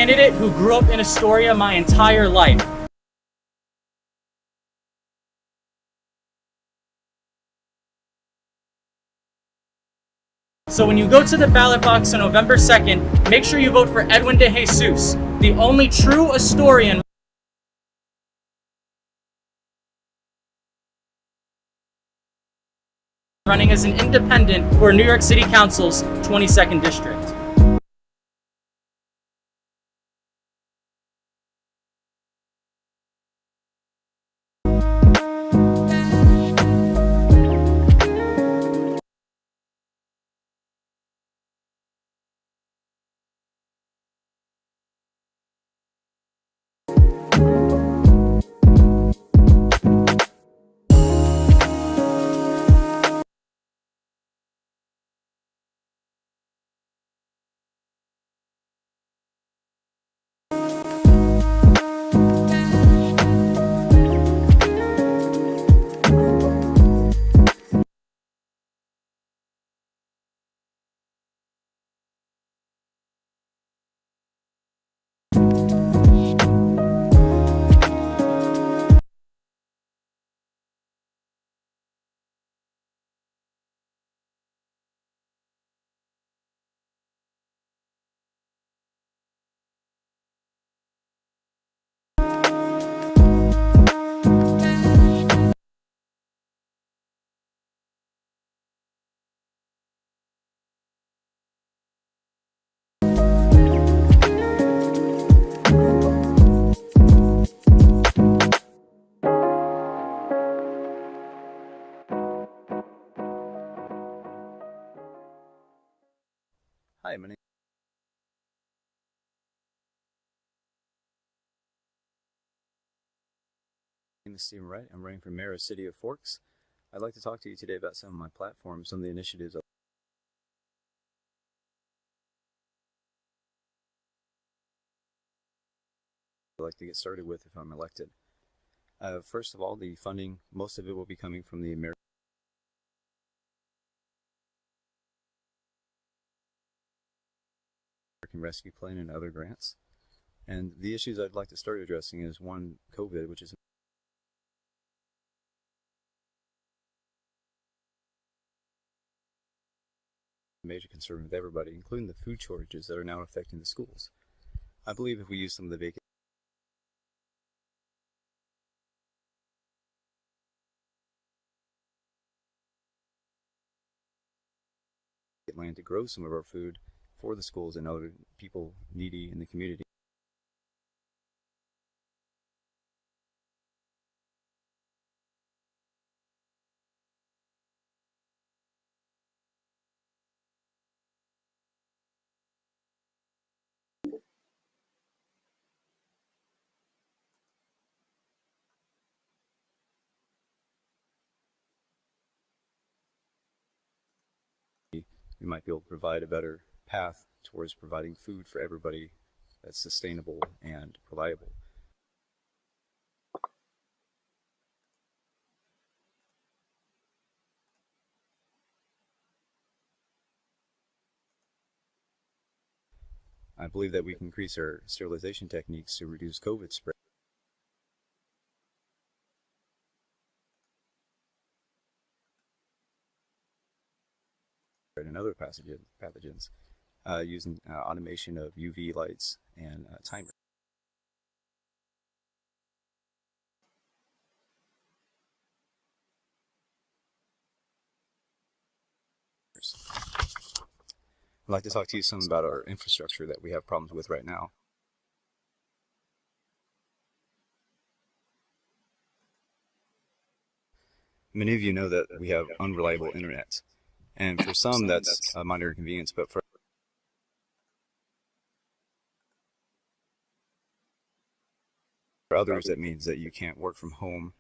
candidate who grew up in Astoria my entire life. So when you go to the ballot box on November 2nd, make sure you vote for Edwin de Jesus, the only true Astorian running as an independent for New York City Council's 22nd District. Hi, my name is Stephen Wright. I'm running for mayor of City of Forks. I'd like to talk to you today about some of my platforms, some of the initiatives I'd like to get started with if I'm elected. First of all, the funding, most of it will be coming from the American Rescue Plan and other grants. And the issues I'd like to start addressing is one, COVID, which is a major concern with everybody, including the food shortages that are now affecting the schools. I believe if we use some of the vacant land to grow some of our food for the schools and other people needy in the community. We might be able to provide a better path towards providing food for everybody that's sustainable and reliable. I believe that we can increase our sterilization techniques to reduce COVID spread. And other pathogens using automation of UV lights and timers. I'd like to talk to you some about our infrastructure that we have problems with right now. Many of you know that we have unreliable internet, and for some that's a minor inconvenience, but for others that means that you can't work from home,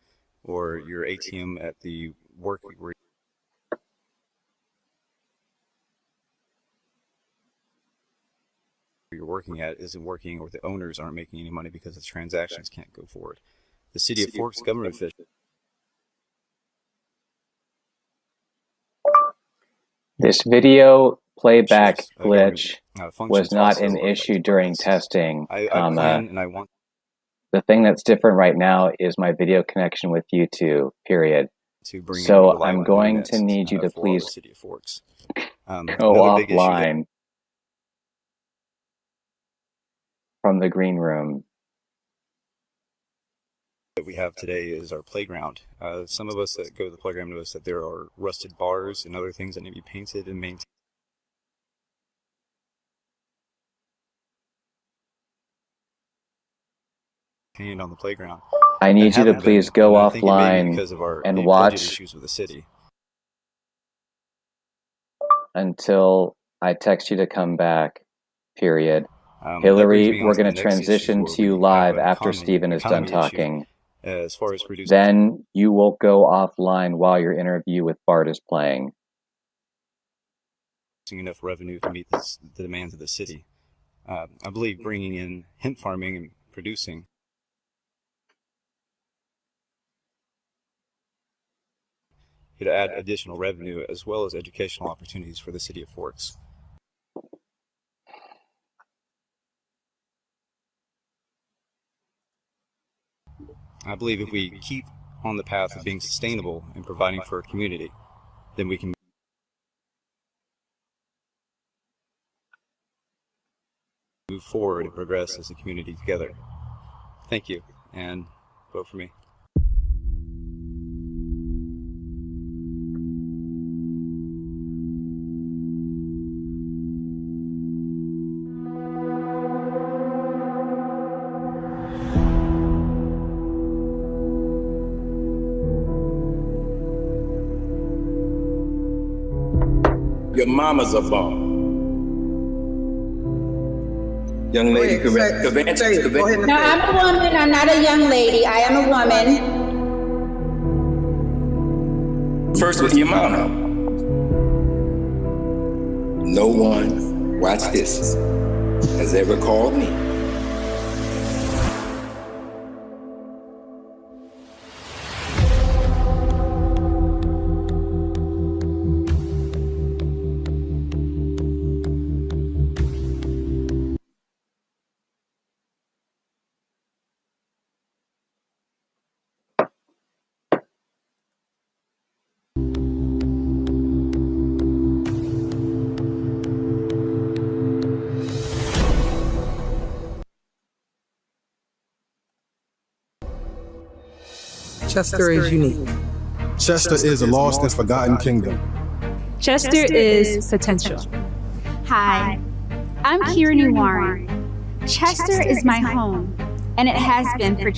or your ATM at the work where you're working at isn't working, or the owners aren't making any money because the transactions can't go forward. The City of Forks government officials. This video playback choose government glitch functions was not also an are issue during departments. testing, I plan and I want The thing that's different right now is my video connection with YouTube, period. to bring in So reliable I'm going internet to need you to for all the please city of Forks. go Another big issue that offline from the green room. we have today is our playground. Some of us that go to the playground notice that there are rusted bars and other things that need to be painted and maintained on the playground. I need you to haven't been, please go and I think it may be offline because of our and budget watch issues with the city. until I text you to come back, period. That brings Hillary, me on we're to going the to next transition issue to you where we have live after Stephen is done economy issue, talking. as far as producing Then you will go offline while your interview with Bart is playing. enough revenue to meet the demands of the city. I believe bringing in hemp farming and producing could add additional revenue as well as educational opportunities for the city of Forks. I believe if we keep on the path of being sustainable and providing for our community, then we can move forward and progress as a community together. Thank you, and vote for me. Your mama's a bum. Young lady, Go ahead, go ahead. No, I'm a woman. I'm not a young lady. I am a woman. First with your mama. No one, watch this, has ever called me. Chester is unique. Chester is a lost and forgotten kingdom. Chester is potential. Hi, I'm Kearni Warren. Chester is my home, and it has been for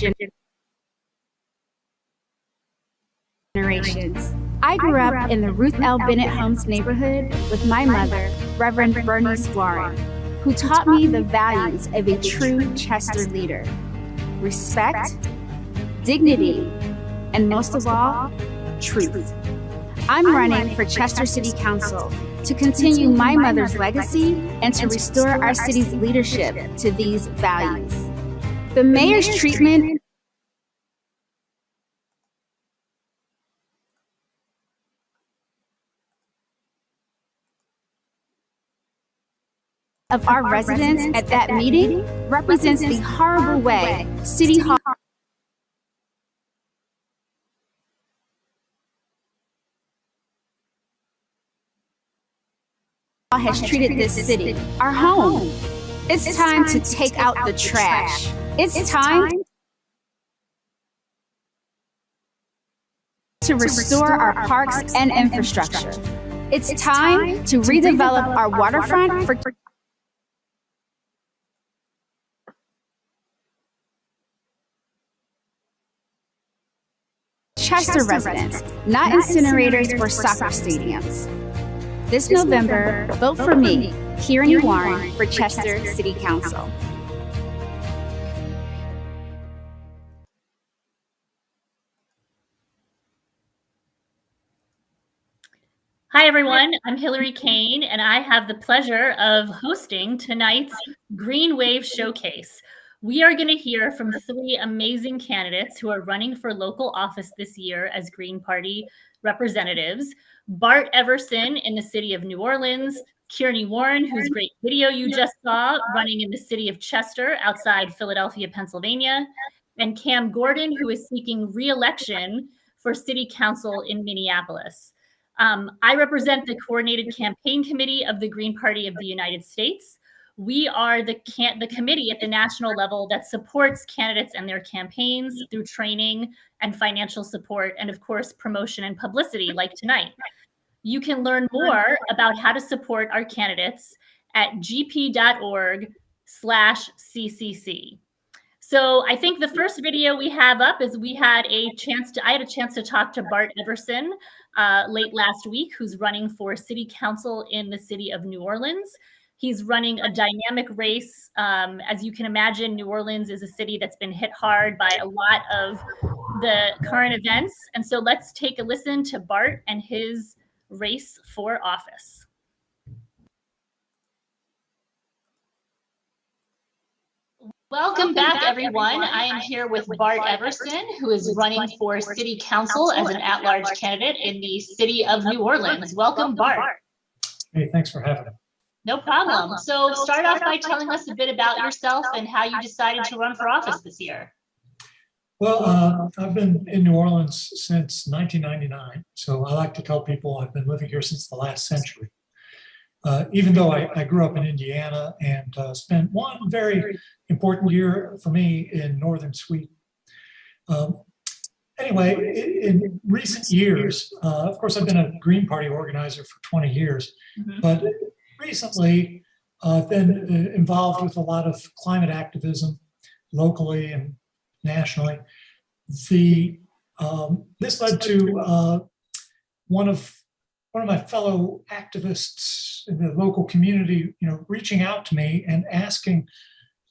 generations. I grew up in the Ruth L. Bennett Homes neighborhood with my mother, Reverend Bernice Warren, who taught me the values of a true Chester leader: respect, dignity, and most of all, truth. I'm running for Chester City Council to continue my mother's legacy and to restore our city's leadership to these values. The mayor's treatment of our residents at that meeting represents the horrible way City Hall has treated this city, our home. It's time to take out the trash. It's time to restore our parks and infrastructure. It's time to redevelop our waterfront for Chester residents, not incinerators or soccer stadiums. This November, vote for me, Kearni Warren, for Chester City Council. Hi, everyone. I'm Hillary Kane, and I have the pleasure of hosting tonight's Green Wave Showcase, We are going to hear from three amazing candidates who are running for local office this year as Green Party representatives. Bart Everson in the city of New Orleans, Kearni Warren, whose great video you just saw, running in the city of Chester outside Philadelphia, Pennsylvania, and Cam Gordon, who is seeking re-election for city council in Minneapolis. I represent the Coordinated Campaign Committee of the Green Party of the United States. We are the committee at the national level that supports candidates and their campaigns through training and financial support, and of course, promotion and publicity like tonight. You can learn more about how to support our candidates at gp.org/ccc. So I think the first video we have up is I had a chance to talk to Bart Everson late last week, who's running for city council in the city of New Orleans. He's running a dynamic race. As you can imagine, New Orleans is a city that's been hit hard by a lot of the current events. And so let's take a listen to Bart and his race for office. Welcome back, everyone. I am here with Bart Everson, who is running for city council as an at-large candidate in the city of New Orleans. Welcome, Bart. Hey, thanks for having me. No problem. So start off by telling us a bit about yourself and how you decided to run for office this year. Well, I've been in New Orleans since 1999. So I like to tell people I've been living here since the last century. Even though I grew up in Indiana and spent one very important year for me in northern Sweden. Anyway, in recent years, of course, I've been a Green Party organizer for 20 years, but recently I've been involved with a lot of climate activism locally and nationally. This led to one of my fellow activists in the local community, reaching out to me and asking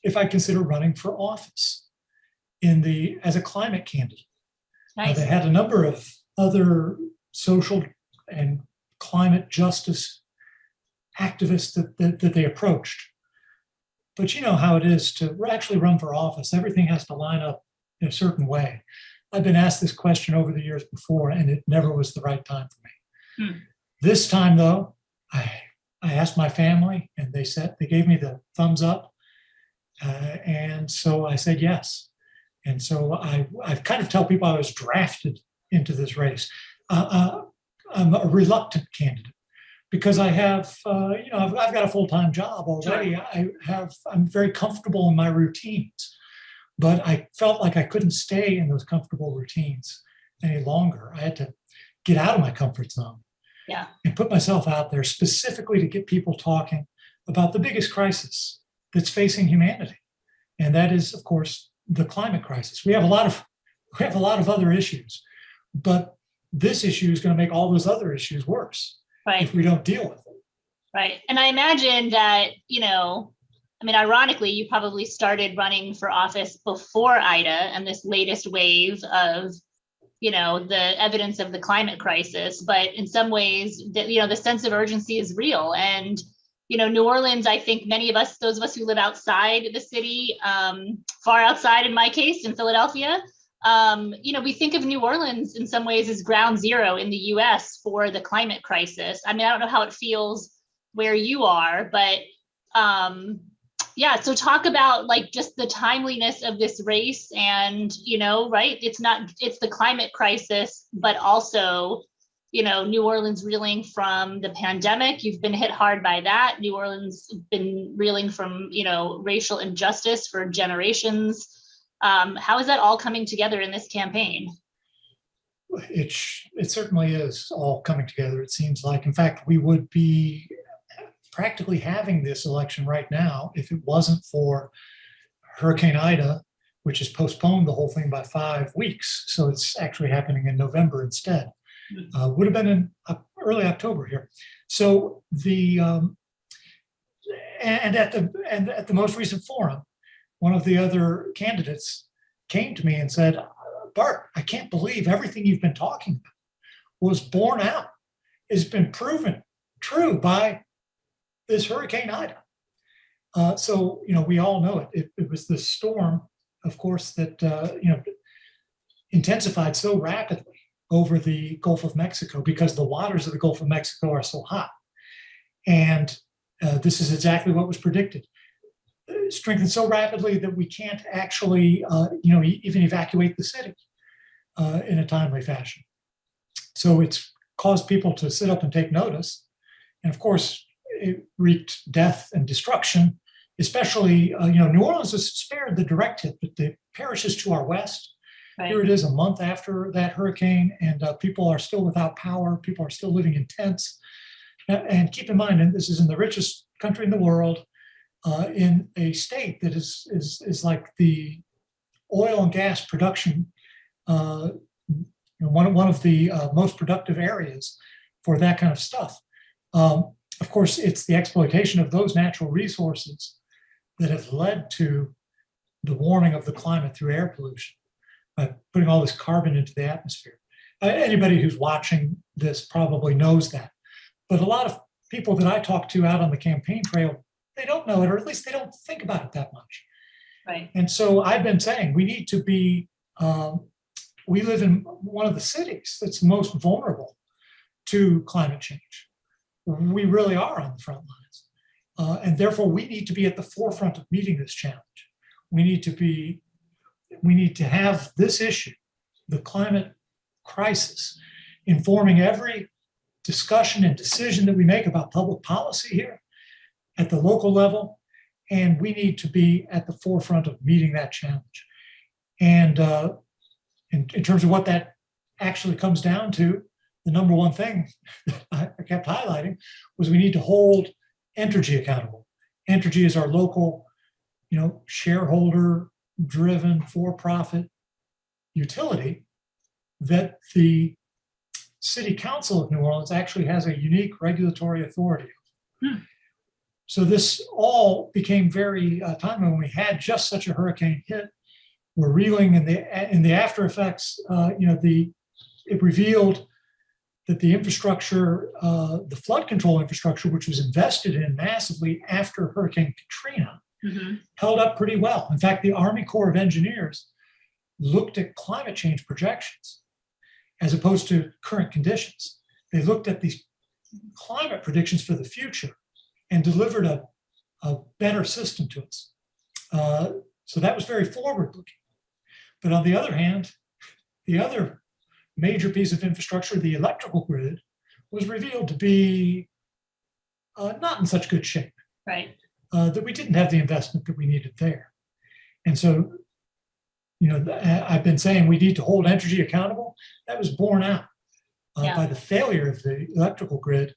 if I consider running for office as a climate candidate. Nice. They had a number of other social and climate justice activists that they approached. But you know how it is to actually run for office. Everything has to line up in a certain way. I've been asked this question over the years before, and it never was the right time for me. This time, though, I asked my family, and they gave me the thumbs up, and so I said yes. And so I kind of tell people I was drafted into this race. I'm a reluctant candidate because I have, I've got a full-time job already. I'm very comfortable in my routines, but I felt like I couldn't stay in those comfortable routines any longer. I had to get out of my comfort zone. Yeah. And put myself out there specifically to get people talking about the biggest crisis that's facing humanity. And that is, of course, the climate crisis. We have a lot of other issues, but this issue is going to make all those other issues worse if we don't deal with it. Right. And I imagine that, ironically, you probably started running for office before Ida and this latest wave of the evidence of the climate crisis, but in some ways, the sense of urgency is real. And, New Orleans, I think many of us, those of us who live outside the city, far outside in my case, in Philadelphia, we think of New Orleans in some ways as ground zero in the US for the climate crisis. I don't know how it feels where you are, but so talk about just the timeliness of this race and, it's the climate crisis, but also, New Orleans reeling from the pandemic. You've been hit hard by that. New Orleans been reeling from, racial injustice for generations. How is that all coming together in this campaign? It certainly is all coming together, it seems like. In fact, we would be practically having this election right now if it wasn't for Hurricane Ida, which has postponed the whole thing by 5 weeks. So it's actually happening in November instead. Would have been in early October here. So at the most recent forum, one of the other candidates came to me and said, Bart, I can't believe everything you've been talking about was borne out, has been proven true by this Hurricane Ida. So, we all know it. It was this storm, of course, that, intensified so rapidly over the Gulf of Mexico because the waters of the Gulf of Mexico are so hot. And this is exactly what was predicted. Strengthened so rapidly that we can't actually, even evacuate the city in a timely fashion. So it's caused people to sit up and take notice. And of course, it wreaked death and destruction, especially, New Orleans was spared the direct hit, but the parishes to our west, here it is a month after that hurricane, and people are still without power. People are still living in tents. And keep in mind, and this is in the richest country in the world, in a state that is like the oil and gas production, one of the most productive areas for that kind of stuff. Of course, it's the exploitation of those natural resources that have led to the warming of the climate through air pollution, by putting all this carbon into the atmosphere. Anybody who's watching this probably knows that. But a lot of people that I talk to out on the campaign trail, they don't know it, or at least they don't think about it that much. Right. And so I've been saying we need to be, we live in one of the cities that's most vulnerable to climate change. We really are on the front lines. And therefore we need to be at the forefront of meeting this challenge. We need to have this issue, the climate crisis, informing every discussion and decision that we make about public policy here at the local level. And we need to be at the forefront of meeting that challenge. And in terms of what that actually comes down to, the number one thing that I kept highlighting was we need to hold Entergy accountable. Entergy is our local, shareholder-driven, for-profit utility that the City Council of New Orleans actually has a unique regulatory authority. So this all became very timely when we had just such a hurricane hit. We're reeling in the after effects. It revealed that the infrastructure, the flood control infrastructure, which was invested in massively after Hurricane Katrina, held up pretty well. In fact, the Army Corps of Engineers looked at climate change projections as opposed to current conditions. They looked at these climate predictions for the future and delivered a better system to us. So that was very forward-looking. But on the other hand, the other major piece of infrastructure, the electrical grid, was revealed to be not in such good shape. Right. That we didn't have the investment that we needed there. And so, I've been saying we need to hold Entergy accountable. That was borne out by the failure of the electrical grid.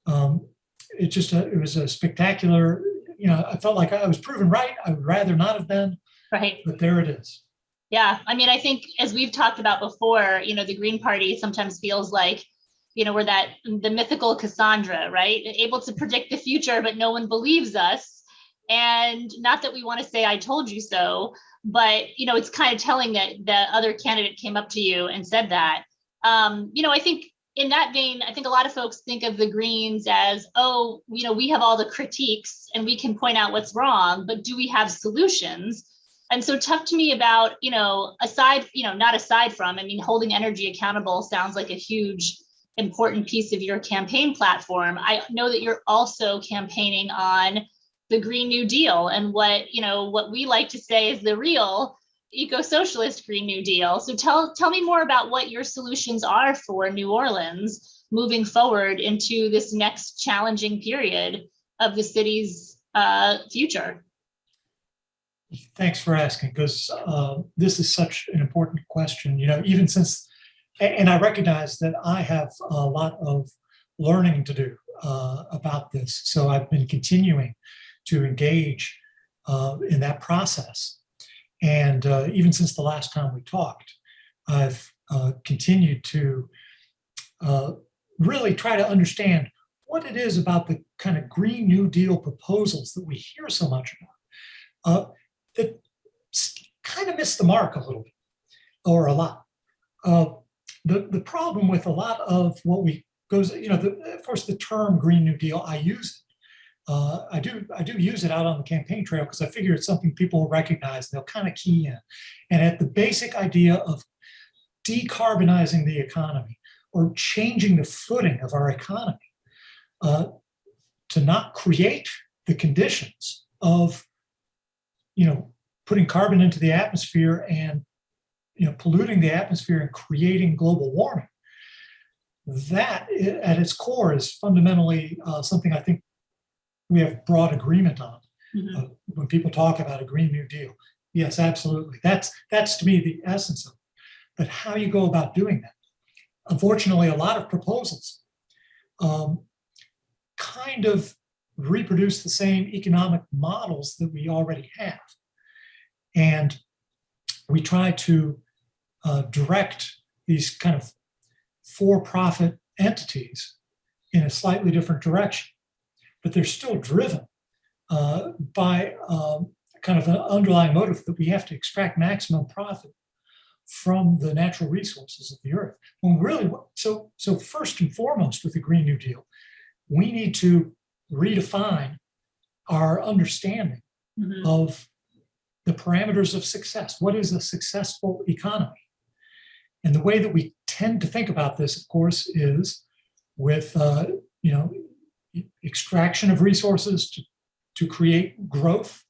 It was a spectacular, I felt like I was proven right. I would rather not have been. Right. But there it is. Yeah. I mean, I think as we've talked about before, the Green Party sometimes feels like, we're the mythical Cassandra, right? Able to predict the future, but no one believes us. And not that we want to say, I told you so, but, it's kind of telling that the other candidate came up to you and said that. I think in that vein, I think a lot of folks think of the Greens as, we have all the critiques and we can point out what's wrong, but do we have solutions? And so talk to me about, not aside from, holding Entergy accountable sounds like a huge, important piece of your campaign platform. I know that you're also campaigning on the Green New Deal and what we like to say is the real eco-socialist Green New Deal. So tell me more about what your solutions are for New Orleans moving forward into this next challenging period of the city's future. Thanks for asking, because this is such an important question, even since, and I recognize that I have a lot of learning to do about this. So I've been continuing to engage in that process. And even since the last time we talked, I've continued to really try to understand what it is about the kind of Green New Deal proposals that we hear so much about that kind of miss the mark a little bit, or a lot. The problem with a lot of what of course, the term Green New Deal, I use I do use it out on the campaign trail because I figure it's something people will recognize and they'll kind of key in. And at the basic idea of decarbonizing the economy or changing the footing of our economy, to not create the conditions of, putting carbon into the atmosphere and, polluting the atmosphere and creating global warming. That at its core is fundamentally something I think we have broad agreement on. When people talk about a Green New Deal, yes, absolutely. That's to me the essence of it. But how you go about doing that? Unfortunately, a lot of proposals kind of reproduce the same economic models that we already have. And we try to direct these kind of for-profit entities in a slightly different direction, but they're still driven by kind of an underlying motive that we have to extract maximum profit from the natural resources of the earth. When really, so first and foremost with the Green New Deal, we need to redefine our understanding of the parameters of success. What is a successful economy? And the way that we tend to think about this, of course, is with extraction of resources to create growth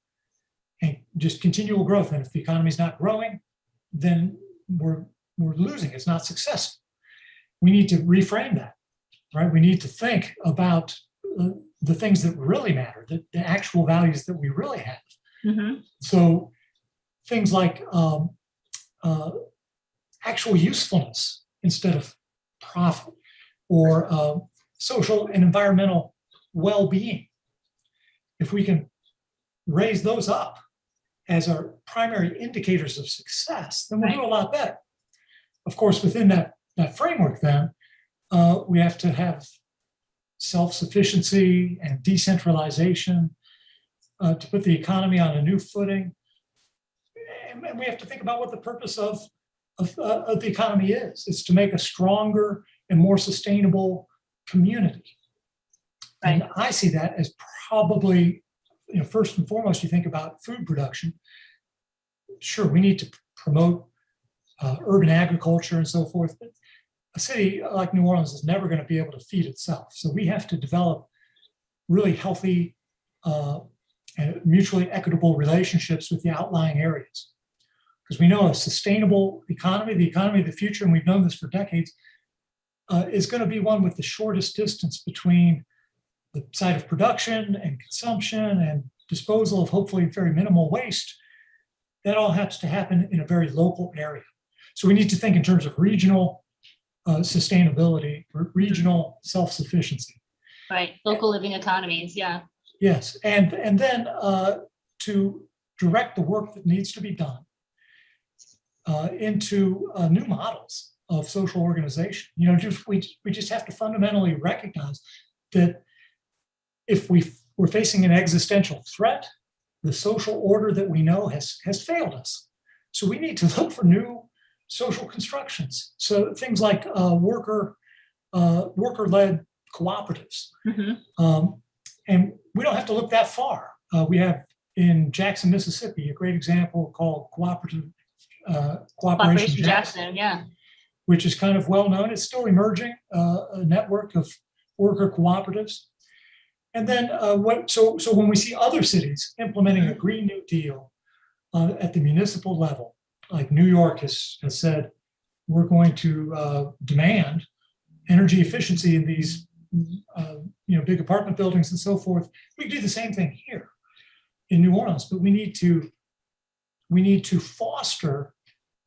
and just continual growth. And if the economy is not growing, then we're losing. It's not successful. We need to reframe that, right? We need to think about the things that really matter, the actual values that we really have. So things like actual usefulness instead of profit, or social and environmental well-being. If we can raise those up as our primary indicators of success, then we'll do a lot better. Of course, within that framework, then we have to have self-sufficiency and decentralization to put the economy on a new footing. And we have to think about what the purpose of the economy is. It's to make a stronger and more sustainable community. And I see that as probably, first and foremost, you think about food production. Sure, we need to promote urban agriculture and so forth, but a city like New Orleans is never going to be able to feed itself. So we have to develop really healthy and mutually equitable relationships with the outlying areas. Because we know a sustainable economy, the economy of the future, and we've known this for decades, is going to be one with the shortest distance between the site of production and consumption and disposal of hopefully very minimal waste. That all has to happen in a very local area. So we need to think in terms of regional sustainability, regional self-sufficiency. Right, local living economies, yeah. Yes, and then to direct the work that needs to be done into new models of social organization. We just have to fundamentally recognize that if we're facing an existential threat, the social order that we know has failed us. So we need to look for new social constructions. So things like worker-led cooperatives. And we don't have to look that far. We have in Jackson, Mississippi, a great example called Cooperation Jackson, which is kind of well known. It's still emerging, a network of worker cooperatives. And then so when we see other cities implementing a Green New Deal at the municipal level, like New York has said, we're going to demand energy efficiency in these big apartment buildings and so forth. We can do the same thing here in New Orleans, but we need to foster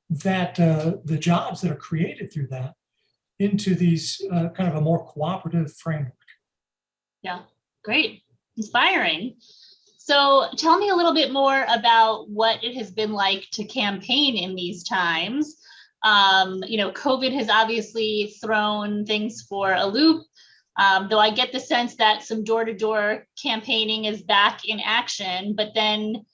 that the jobs that are created through that into these kind of a more cooperative framework. Yeah, great, inspiring. So tell me a little bit more about what it has been like to campaign in these times. COVID has obviously thrown things for a loop, though I get the sense that some door-to-door campaigning is back in action, but then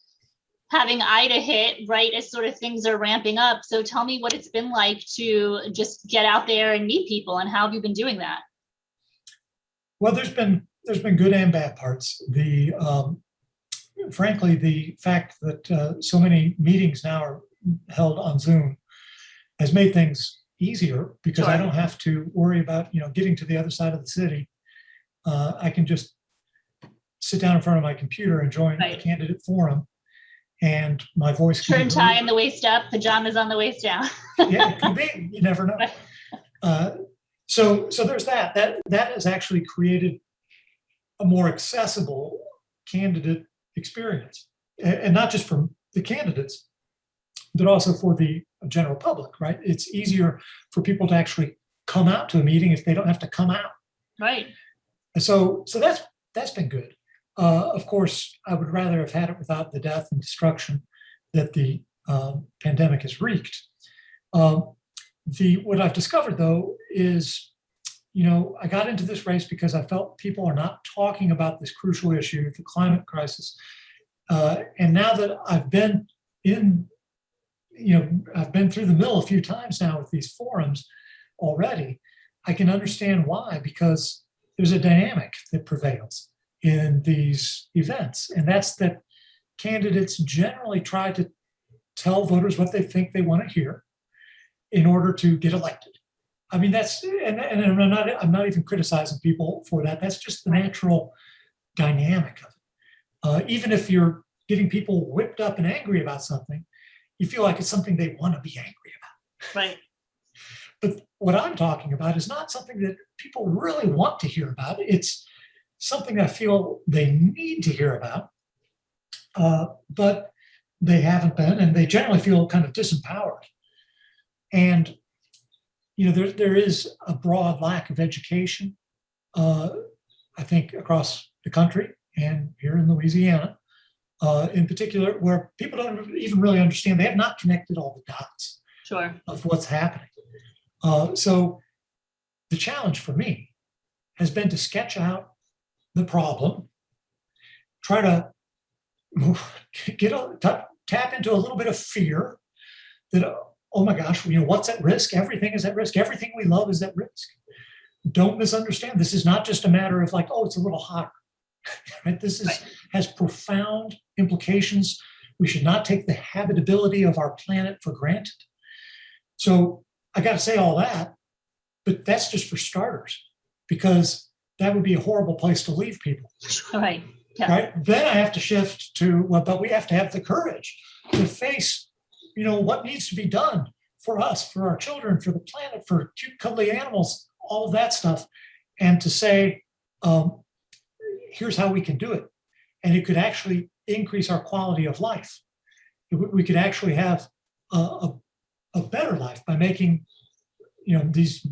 having Ida hit right as sort of things are ramping up. So tell me what it's been like to just get out there and meet people, and how have you been doing that? Well, there's been there's been good and bad parts. Frankly, the fact that so many meetings now are held on Zoom has made things easier because I don't have to worry about getting to the other side of the city. I can just sit down in front of my computer and join a candidate forum, and my voice shirt and tie on the waist up, pajamas on the waist down. Yeah, it could be. You never know. So there's that. That has actually created a more accessible candidate experience, and not just for the candidates, but also for the general public. Right? It's easier for people to actually come out to a meeting if they don't have to come out. Right. And so that's been good. Of course, I would rather have had it without the death and destruction that the pandemic has wreaked. What I've discovered, though, is, I got into this race because I felt people are not talking about this crucial issue, the climate crisis. And now that I've been I've been through the mill a few times now with these forums already, I can understand why, because there's a dynamic that prevails in these events. And that's that candidates generally try to tell voters what they think they want to hear in order to get elected. I mean, and I'm not even criticizing people for that. That's just the natural dynamic of it. Even if you're getting people whipped up and angry about something, you feel like it's something they want to be angry about. Right. But what I'm talking about is not something that people really want to hear about. It's something I feel they need to hear about, but they haven't been, and they generally feel kind of disempowered. And there is a broad lack of education, I think, across the country and here in Louisiana, in particular, where people don't even really understand. They have not connected all the dots of what's happening. So the challenge for me has been to sketch out the problem, try to tap into a little bit of fear that, oh my gosh, what's at risk? Everything is at risk. Everything we love is at risk. Don't misunderstand. This is not just a matter of like, oh, it's a little hotter. Right? This has profound implications. We should not take the habitability of our planet for granted. So I got to say all that, but that's just for starters, because that would be a horrible place to leave people. Right. Yeah. Right. Then I have to shift to, but we have to have the courage to face, what needs to be done for us, for our children, for the planet, for cute, cuddly animals, all of that stuff, and to say, here's how we can do it. And it could actually increase our quality of life. We could actually have a better life by making, these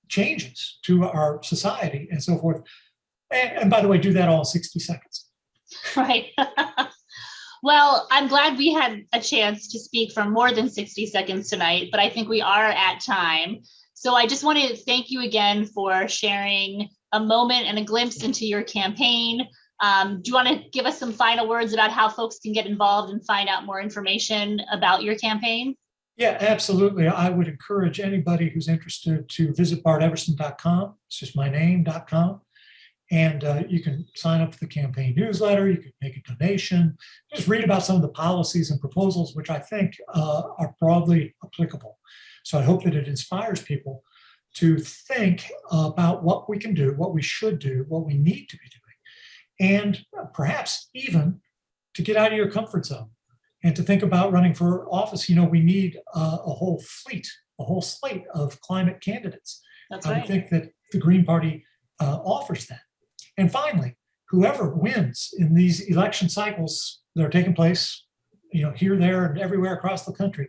changes to our society and so forth. And by the way, do that all in 60 seconds. Right. Well, I'm glad we had a chance to speak for more than 60 seconds tonight, but I think we are at time. So I just want to thank you again for sharing a moment and a glimpse into your campaign. Do you want to give us some final words about how folks can get involved and find out more information about your campaign? Yeah, absolutely. I would encourage anybody who's interested to visit barteverson.com. It's just my name.com. And you can sign up for the campaign newsletter. You can make a donation. Just read about some of the policies and proposals, which I think are broadly applicable. So I hope that it inspires people to think about what we can do, what we should do, what we need to be doing, and perhaps even to get out of your comfort zone and to think about running for office. We need a whole slate of climate candidates. That's I right. would think that the Green Party offers that. And finally, whoever wins in these election cycles that are taking place, here, there, and everywhere across the country,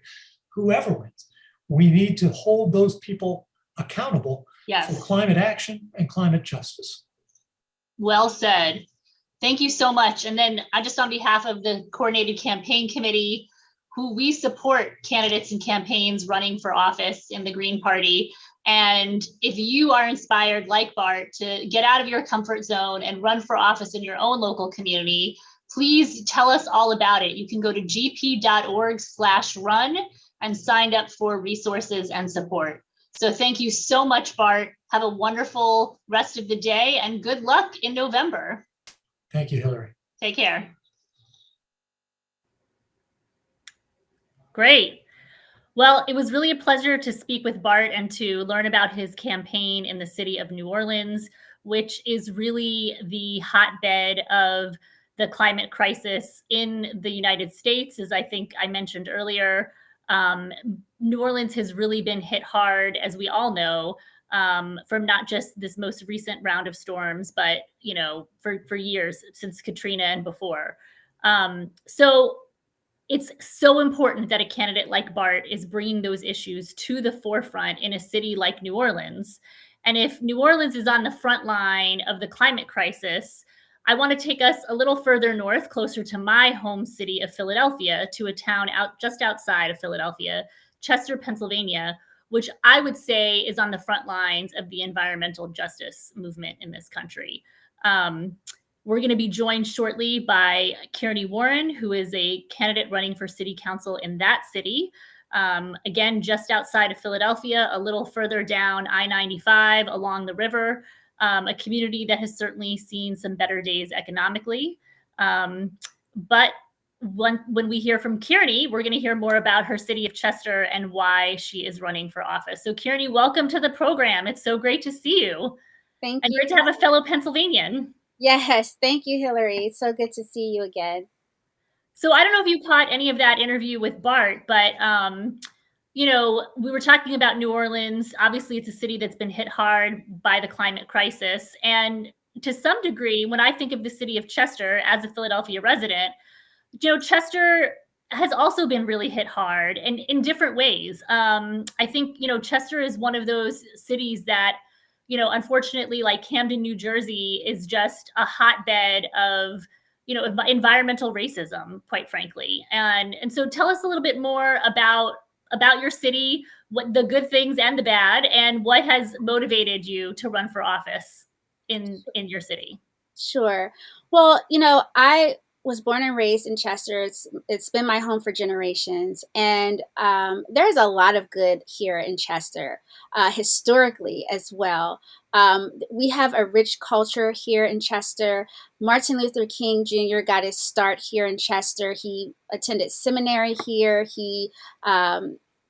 whoever wins, we need to hold those people accountable for climate action and climate justice. Well said. Thank you so much. And then just on behalf of the Coordinated Campaign Committee, who we support candidates and campaigns running for office in the Green Party. And if you are inspired, like Bart, to get out of your comfort zone and run for office in your own local community, please tell us all about it. You can go to gp.org/run and sign up for resources and support. So thank you so much, Bart. Have a wonderful rest of the day and good luck in November. Thank you, Hillary. Take care. Great. Well, it was really a pleasure to speak with Bart and to learn about his campaign in the city of New Orleans, which is really the hotbed of the climate crisis in the United States. As I think I mentioned earlier, New Orleans has really been hit hard, as we all know, from not just this most recent round of storms, but for years since Katrina and before. So it's so important that a candidate like Bart is bringing those issues to the forefront in a city like New Orleans. And if New Orleans is on the front line of the climate crisis, I want to take us a little further north, closer to my home city of Philadelphia, to a town just outside of Philadelphia, Chester, Pennsylvania, which I would say is on the front lines of the environmental justice movement in this country. We're going to be joined shortly by Kearni Warren, who is a candidate running for city council in that city. Again, just outside of Philadelphia, a little further down I-95 along the river, a community that has certainly seen some better days economically. But when we hear from Kearni, we're going to hear more about her city of Chester and why she is running for office. So Kearni, welcome to the program. It's so great to see you. Thank and you. And great to have a fellow Pennsylvanian. Yes, thank you, Hillary. It's so good to see you again. So I don't know if you caught any of that interview with Bart, but we were talking about New Orleans. Obviously, it's a city that's been hit hard by the climate crisis. And to some degree, when I think of the city of Chester as a Philadelphia resident, Chester has also been really hit hard and in different ways. I think, Chester is one of those cities that, unfortunately, like Camden, New Jersey, is just a hotbed of, environmental racism, quite frankly. And so tell us a little bit more about your city, what the good things and the bad, and what has motivated you to run for office in your city. Sure. Well, I was born and raised in Chester. It's been my home for generations. And there's a lot of good here in Chester, historically as well. We have a rich culture here in Chester. Martin Luther King Jr. got his start here in Chester. He attended seminary here. He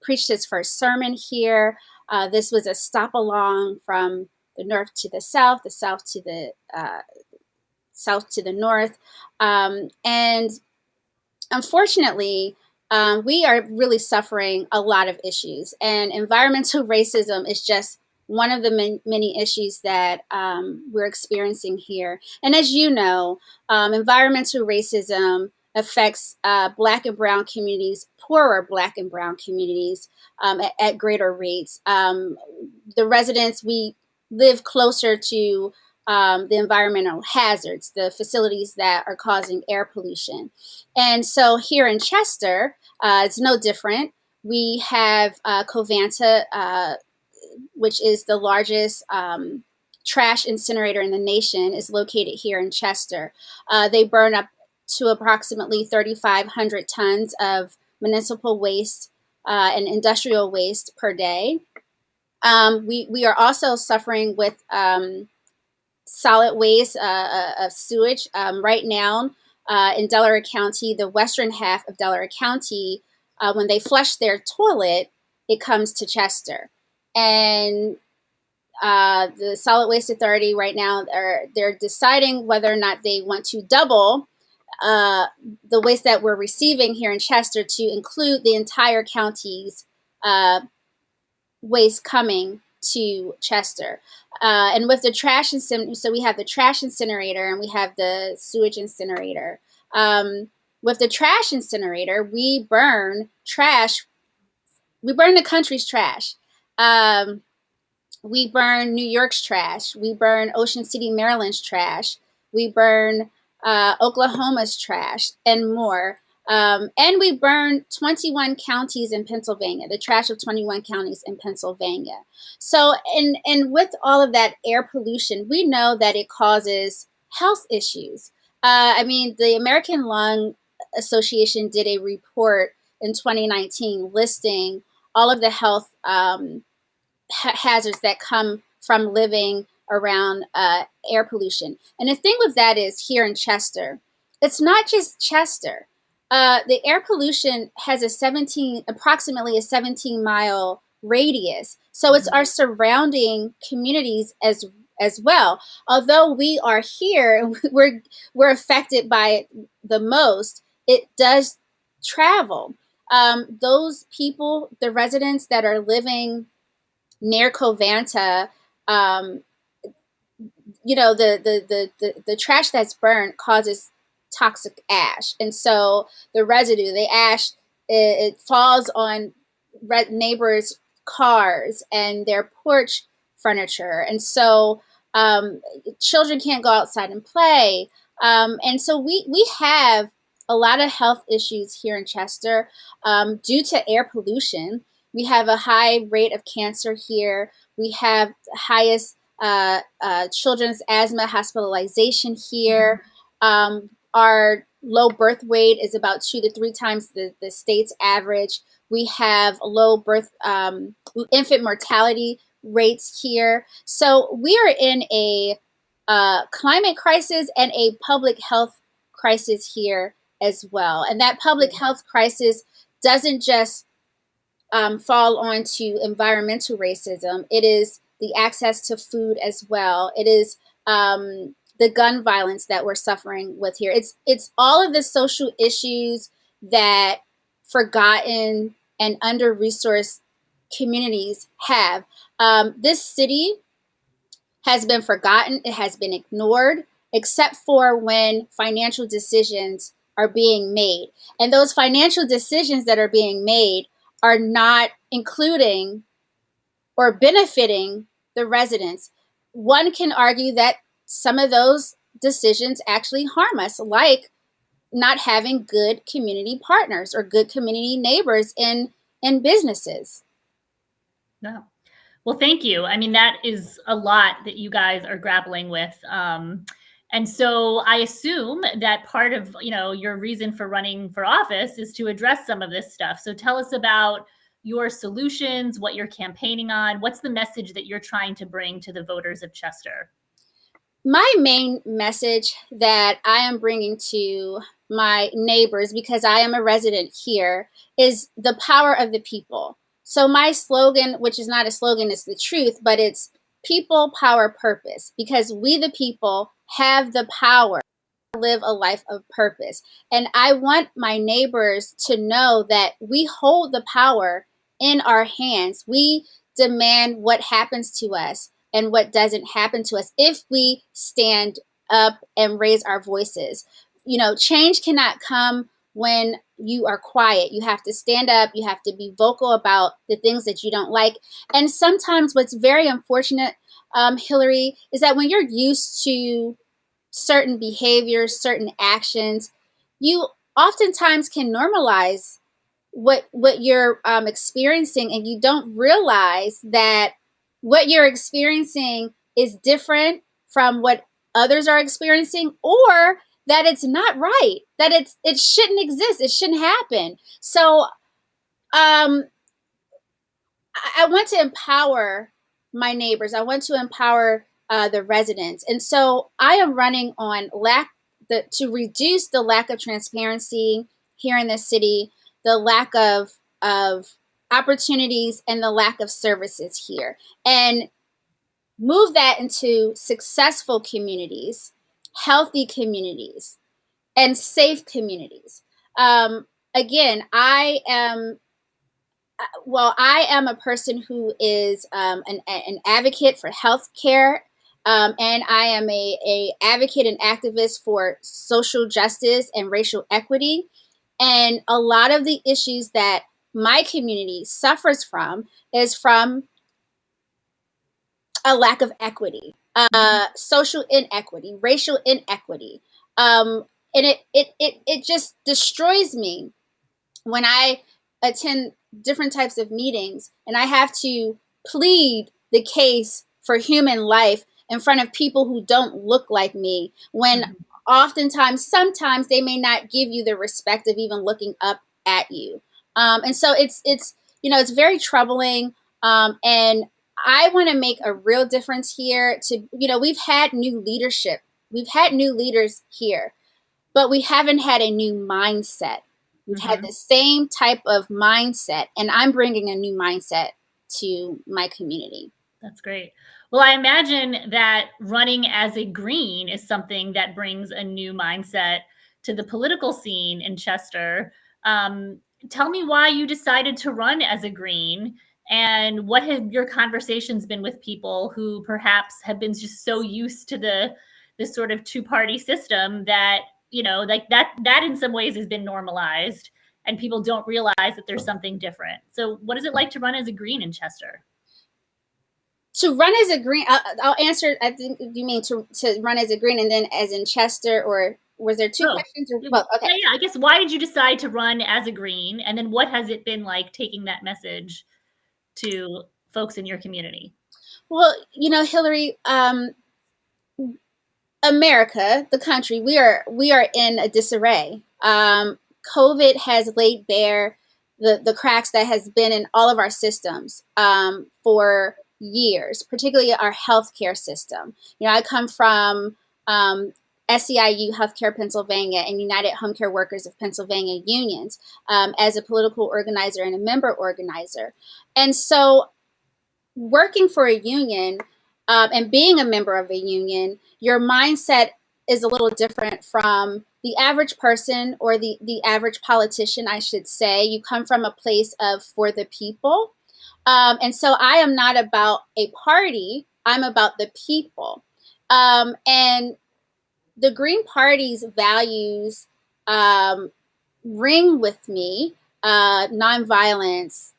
preached his first sermon here. This was a stop along from the north to the south to the south to the north. And unfortunately, we are really suffering a lot of issues. And environmental racism is just one of the many issues that we're experiencing here. And as you know, environmental racism affects Black and Brown communities, poorer Black and Brown communities at greater rates. The residents, we live closer to the environmental hazards, the facilities that are causing air pollution. And so here in Chester, it's no different. We have Covanta, which is the largest trash incinerator in the nation, is located here in Chester. They burn up to approximately 3,500 tons of municipal waste and industrial waste per day. We are also suffering with solid waste of sewage. Right now in Delaware County, the western half of Delaware County, when they flush their toilet, it comes to Chester. And the Solid Waste Authority right now, they're deciding whether or not they want to double the waste that we're receiving here in Chester to include the entire county's waste coming to Chester. And with the trash incinerator, so we have the trash incinerator and we have the sewage incinerator. With the trash incinerator, we burn trash. We burn the country's trash. We burn New York's trash. We burn Ocean City, Maryland's trash. We burn Oklahoma's trash and more. And we burn 21 counties in Pennsylvania, the trash of 21 counties in Pennsylvania. So, and with all of that air pollution, we know that it causes health issues. The American Lung Association did a report in 2019 listing all of the health hazards that come from living around air pollution. And the thing with that is here in Chester, it's not just Chester. The air pollution has approximately a 17-mile radius. So it's our surrounding communities as well. Although we are here and we're affected by it the most, it does travel. Those people, the residents that are living near Covanta, the trash that's burned causes toxic ash, and so the residue, the ash, it falls on neighbors' cars and their porch furniture, and so children can't go outside and play, and so we have a lot of health issues here in Chester due to air pollution. We have a high rate of cancer here. We have the highest children's asthma hospitalization here. Our low birth weight is about 2 to 3 times the state's average. We have low infant mortality rates here. So we are in a climate crisis and a public health crisis here as well. And that public health crisis doesn't just fall onto environmental racism. It is the access to food as well. It is the gun violence that we're suffering with here. It's all of the social issues that forgotten and under-resourced communities have. This city has been forgotten. It has been ignored, except for when financial decisions are being made. And those financial decisions that are being made are not including or benefiting the residents. One can argue that some of those decisions actually harm us, like not having good community partners or good community neighbors in businesses. No. Well, thank you. I mean, that is a lot that you guys are grappling with. And so I assume that part of, your reason for running for office is to address some of this stuff. So tell us about your solutions, what you're campaigning on. What's the message that you're trying to bring to the voters of Chester? My main message that I am bringing to my neighbors, because I am a resident here, is the power of the people. So my slogan, which is not a slogan, it's the truth, but it's people, power, purpose, because we the people have the power to live a life of purpose. And I want my neighbors to know that we hold the power in our hands. We demand what happens to us and what doesn't happen to us if we stand up and raise our voices. Change cannot come when you are quiet. You have to stand up. You have to be vocal about the things that you don't like. And sometimes what's very unfortunate, Hillary, is that when you're used to certain behaviors, certain actions, you oftentimes can normalize what you're experiencing, and you don't realize that what you're experiencing is different from what others are experiencing, or that it's not right, that it shouldn't exist, it shouldn't happen. So I want to empower my neighbors. I want to empower the residents. And so I am running on to reduce the lack of transparency here in the city, the lack of opportunities, and the lack of services here, and move that into successful communities, healthy communities, and safe communities. Again, I am a person who is an advocate for healthcare, and I am a advocate and activist for social justice and racial equity. And a lot of the issues that my community suffers from is from a lack of equity, social inequity, racial inequity. And it just destroys me when I attend different types of meetings and I have to plead the case for human life in front of people who don't look like me, when sometimes they may not give you the respect of even looking up at you. And so it's very troubling. And I want to make a real difference here. We've had new leadership. We've had new leaders here, but we haven't had a new mindset. We've had the same type of mindset, and I'm bringing a new mindset to my community. That's great. Well, I imagine that running as a Green is something that brings a new mindset to the political scene in Chester. Tell me why you decided to run as a Green, and what have your conversations been with people who perhaps have been just so used to this sort of two-party system that, like that in some ways has been normalized, and people don't realize that there's something different. So what is it like to run as a Green in Chester? To run as a Green, I'll answer. I think you mean to run as a Green, and then as in Chester, or was there two questions? Well, okay. Yeah, I guess, why did you decide to run as a Green, and then what has it been like taking that message to folks in your community? Well, Hillary, America, the country, we are in a disarray. COVID has laid bare the cracks that has been in all of our systems for years, particularly our healthcare system. I come from SEIU Healthcare Pennsylvania and United Home Care Workers of Pennsylvania unions as a political organizer and a member organizer. And so working for a union and being a member of a union, your mindset is a little different from the average person, or the average politician, I should say. You come from a place of for the people. And so I am not about a party, I'm about the people. And the Green Party's values ring with me: nonviolence,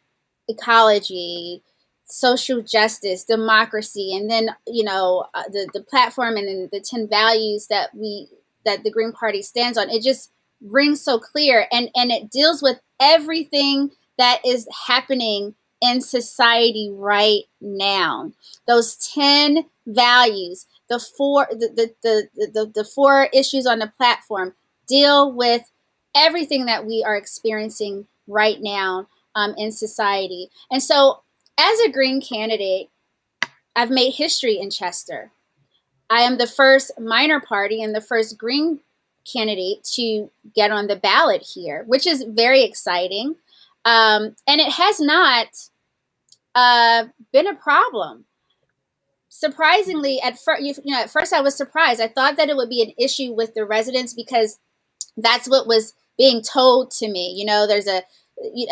ecology, social justice, democracy, and then the platform and then the 10 values that the Green Party stands on. It just rings so clear, and it deals with everything that is happening in society right now. Those 10 values, the four issues on the platform, deal with everything that we are experiencing right now in society. And so, as a Green candidate, I've made history in Chester. I am the first minor party and the first Green candidate to get on the ballot here, which is very exciting. And it has not been a problem. Surprisingly, at first I was surprised. I thought that it would be an issue with the residents because that's what was being told to me. And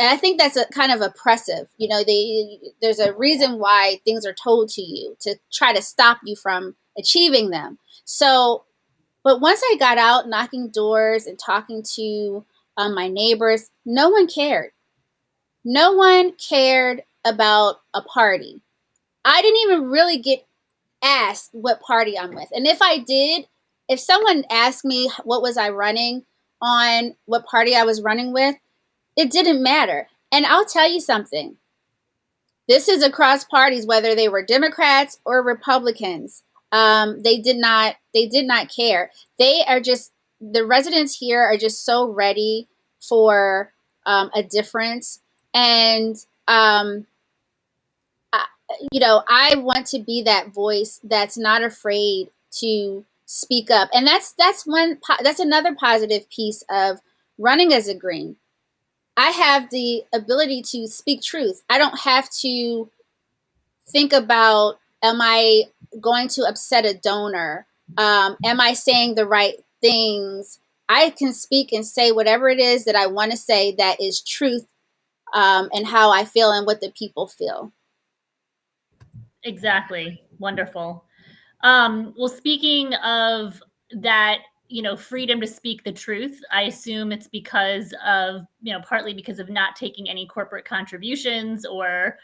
I think that's a kind of oppressive. There's a reason why things are told to you to try to stop you from achieving them. So, but once I got out knocking doors and talking to my neighbors, no one cared. No one cared about a party. I didn't even really get asked what party I'm with. And if I did, if someone asked me what was I running on, what party I was running with, it didn't matter. And I'll tell you something. This is across parties, whether they were Democrats or Republicans. They did not care. The residents here are just so ready for a difference. And, I want to be that voice that's not afraid to speak up. And that's another positive piece of running as a Green. I have the ability to speak truth. I don't have to think about, am I going to upset a donor? Am I saying the right things? I can speak and say whatever it is that I want to say that is truth, and how I feel and what the people feel. Exactly. Wonderful. Well, speaking of that, freedom to speak the truth, I assume it's because of, partly because of not taking any corporate contributions or,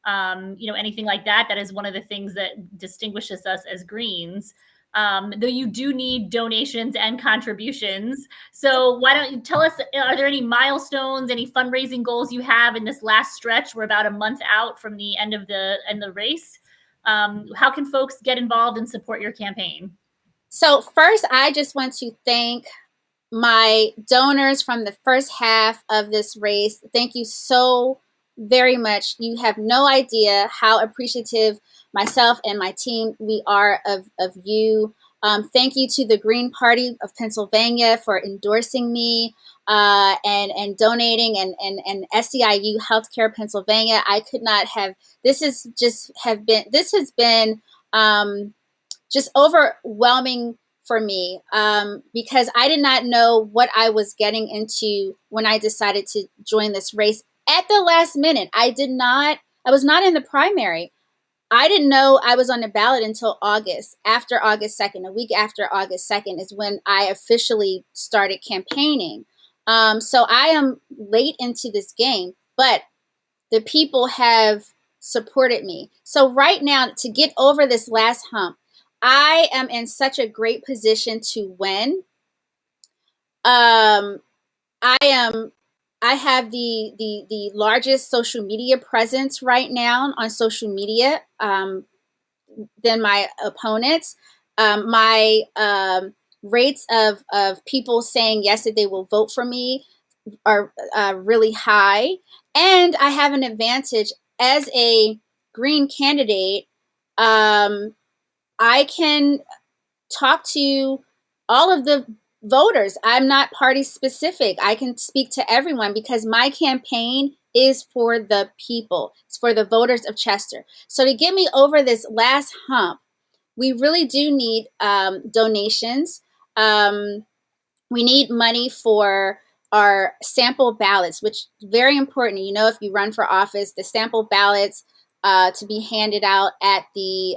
anything like that. That is one of the things that distinguishes us as Greens. Though you do need donations and contributions. So why don't you tell us, are there any milestones, any fundraising goals you have in this last stretch? We're about a month out from the end of the race. How can folks get involved and support your campaign? So first, I just want to thank my donors from the first half of this race. Thank you so very much. You have no idea how appreciative myself and my team we are of you. Thank you to the Green Party of Pennsylvania for endorsing me and donating and SEIU Healthcare Pennsylvania. I could not have. This has been just overwhelming for me because I did not know what I was getting into when I decided to join this race at the last minute. I was not in the primary. I didn't know I was on the ballot until August, after August 2nd. A week after August 2nd is when I officially started campaigning. So I am late into this game, but the people have supported me. So right now, to get over this last hump, I am in such a great position to win. I have the largest social media presence right now on social media than my opponents. My rates of people saying yes that they will vote for me are really high, and I have an advantage as a Green candidate. I can talk to all of the voters. I'm not party specific. I can speak to everyone because my campaign is for the people. It's for the voters of Chester. So to get me over this last hump, we really do need donations. We need money for our sample ballots, which is very important. You know, if you run for office, the sample ballots to be handed out at the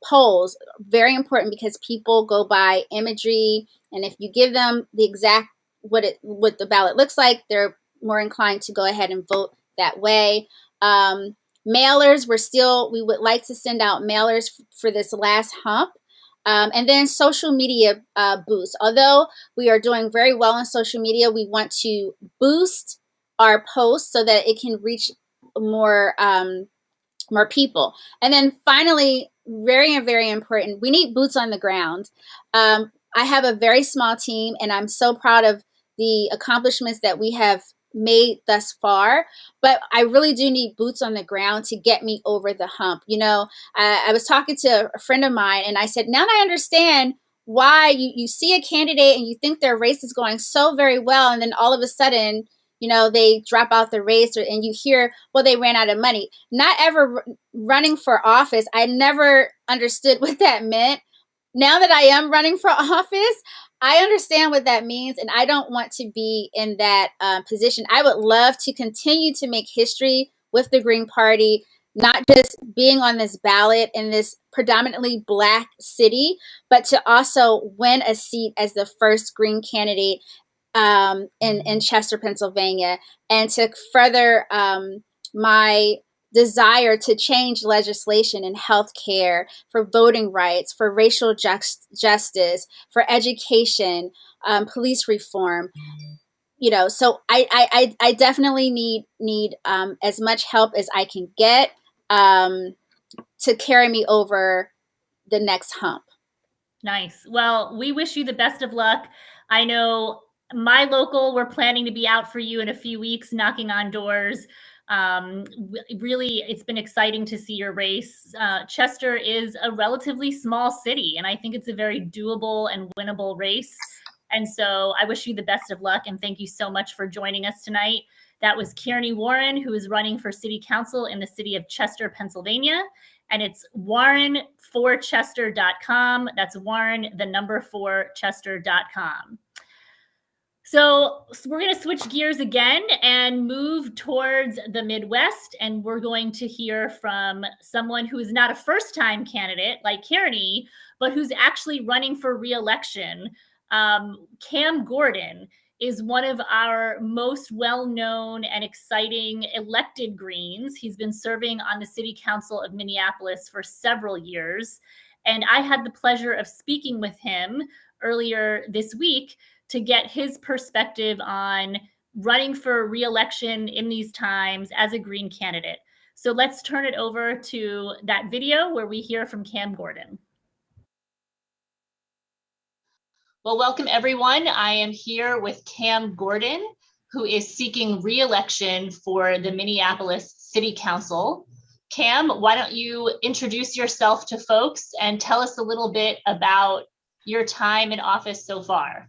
polls, very important because people go by imagery, and if you give them the exact what the ballot looks like, they're more inclined to go ahead and vote that way. Mailers, we would like to send out mailers for this last hump. And then social media boost. Although we are doing very well on social media, we want to boost our posts so that it can reach more people. And then finally, very, very important, we need boots on the ground. I have a very small team, and I'm so proud of the accomplishments that we have made thus far, but I really do need boots on the ground to get me over the hump. You know, I was talking to a friend of mine, and I said, now I understand why you see a candidate and you think their race is going so very well, and then all of a sudden, you know, they drop out the race, and you hear, well, they ran out of money. Not ever running for office, I never understood what that meant. Now that I am running for office, I understand what that means, and I don't want to be in that position. I would love to continue to make history with the Green Party, not just being on this ballot in this predominantly Black city, but to also win a seat as the first Green candidate in Chester, Pennsylvania, and to further my desire to change legislation in healthcare, for voting rights, for racial justice, for education, police reform. You know, so I definitely need as much help as I can get to carry me over the next hump. Nice. Well, we wish you the best of luck. I know my local, we're planning to be out for you in a few weeks, knocking on doors. Really, it's been exciting to see your race. Chester is a relatively small city, and I think it's a very doable and winnable race. And so I wish you the best of luck, and thank you so much for joining us tonight. That was Kearni Warren, who is running for city council in the city of Chester, Pennsylvania. And it's warren4chester.com. That's Warren, the number 4chester.com. So we're going to switch gears again and move towards the Midwest. And we're going to hear from someone who is not a first-time candidate like Kearni, but who's actually running for re-election. Cam Gordon is one of our most well-known and exciting elected Greens. He's been serving on the City Council of Minneapolis for several years. And I had the pleasure of speaking with him earlier this week to get his perspective on running for re-election in these times as a Green candidate. So let's turn it over to that video where we hear from Cam Gordon. Well, welcome everyone. I am here with Cam Gordon, who is seeking re-election for the Minneapolis City Council. Cam, why don't you introduce yourself to folks and tell us a little bit about your time in office so far?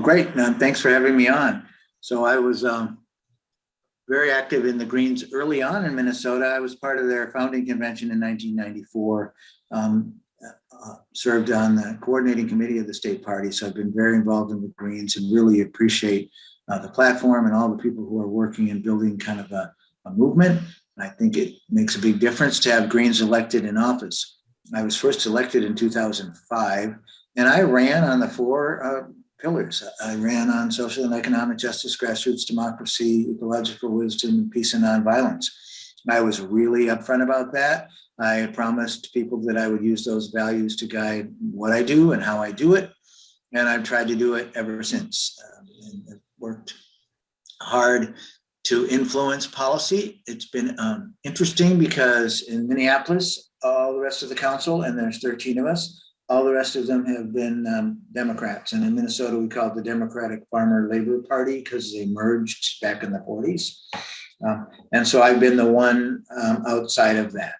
Great, thanks for having me on. So I was very active in the Greens early on in Minnesota. I was part of their founding convention in 1994, served on the coordinating committee of the state party. So I've been very involved in the Greens and really appreciate the platform and all the people who are working and building kind of a movement. I think it makes a big difference to have Greens elected in office. I was first elected in 2005, and I ran on the four pillars. I ran on social and economic justice, grassroots democracy, ecological wisdom, peace and nonviolence. I was really upfront about that. I promised people that I would use those values to guide what I do and how I do it. And I've tried to do it ever since. And I've worked hard to influence policy. It's been interesting because in Minneapolis, all the rest of the council, and there's 13 of us, all the rest of them have been Democrats. And in Minnesota, we call it the Democratic Farmer Labor Party because they merged back in the 40s. And so I've been the one outside of that.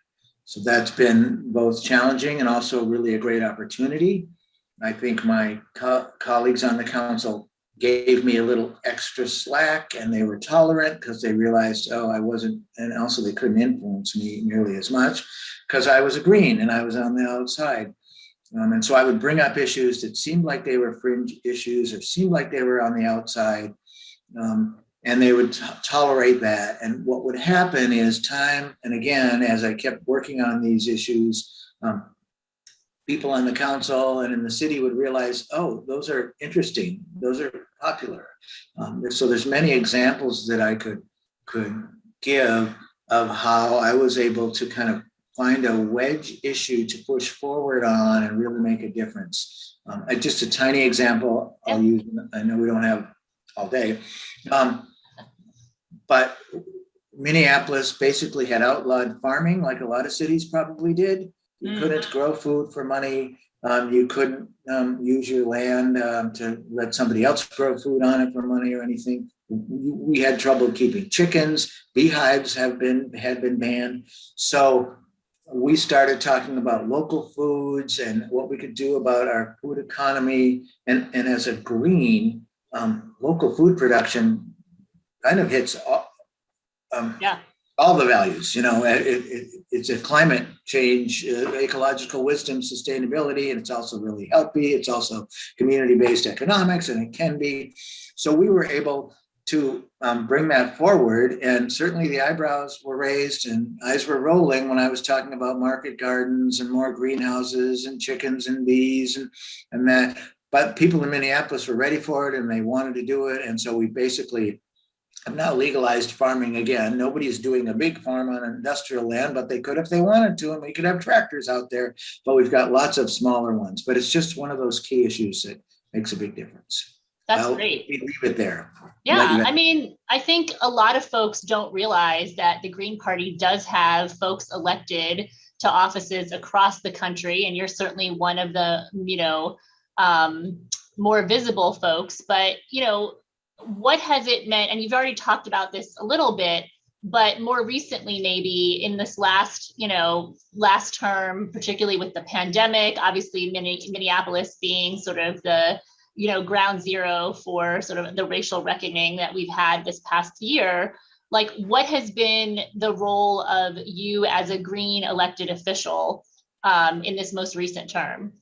So that's been both challenging and also really a great opportunity. I think my colleagues on the council gave me a little extra slack, and they were tolerant because they realized, oh, I wasn't, and also they couldn't influence me nearly as much because I was a Green and I was on the outside. And so I would bring up issues that seemed like they were fringe issues or seemed like they were on the outside, and they would tolerate that. And what would happen is time and again, as I kept working on these issues, people on the council and in the city would realize, oh, those are interesting. Those are popular. So there's many examples that I could give of how I was able to kind of find a wedge issue to push forward on and really make a difference. Just a tiny example I'll use. I know we don't have all day, but Minneapolis basically had outlawed farming like a lot of cities probably did. You couldn't grow food for money. You couldn't use your land to let somebody else grow food on it for money or anything. We had trouble keeping chickens. Beehives had been banned. So we started talking about local foods and what we could do about our food economy. And as a Green, local food production kind of hits all the values. You know, it's a climate change, ecological wisdom, sustainability, and it's also really healthy. It's also community-based economics, and it can be. So we were able to bring that forward, and certainly the eyebrows were raised and eyes were rolling when I was talking about market gardens and more greenhouses and chickens and bees and that. But people in Minneapolis were ready for it and they wanted to do it, and so we basically have now legalized farming again. Nobody's doing a big farm on industrial land, but they could if they wanted to, and we could have tractors out there, but we've got lots of smaller ones. But it's just one of those key issues that makes a big difference. That's great. Leave it there. Yeah, I mean, I think a lot of folks don't realize that the Green Party does have folks elected to offices across the country, and you're certainly one of the, more visible folks. But, what has it meant? And you've already talked about this a little bit, but more recently, maybe in this last term, particularly with the pandemic, obviously Minneapolis being sort of the, ground zero for sort of the racial reckoning that we've had this past year. Like, what has been the role of you as a Green elected official in this most recent term?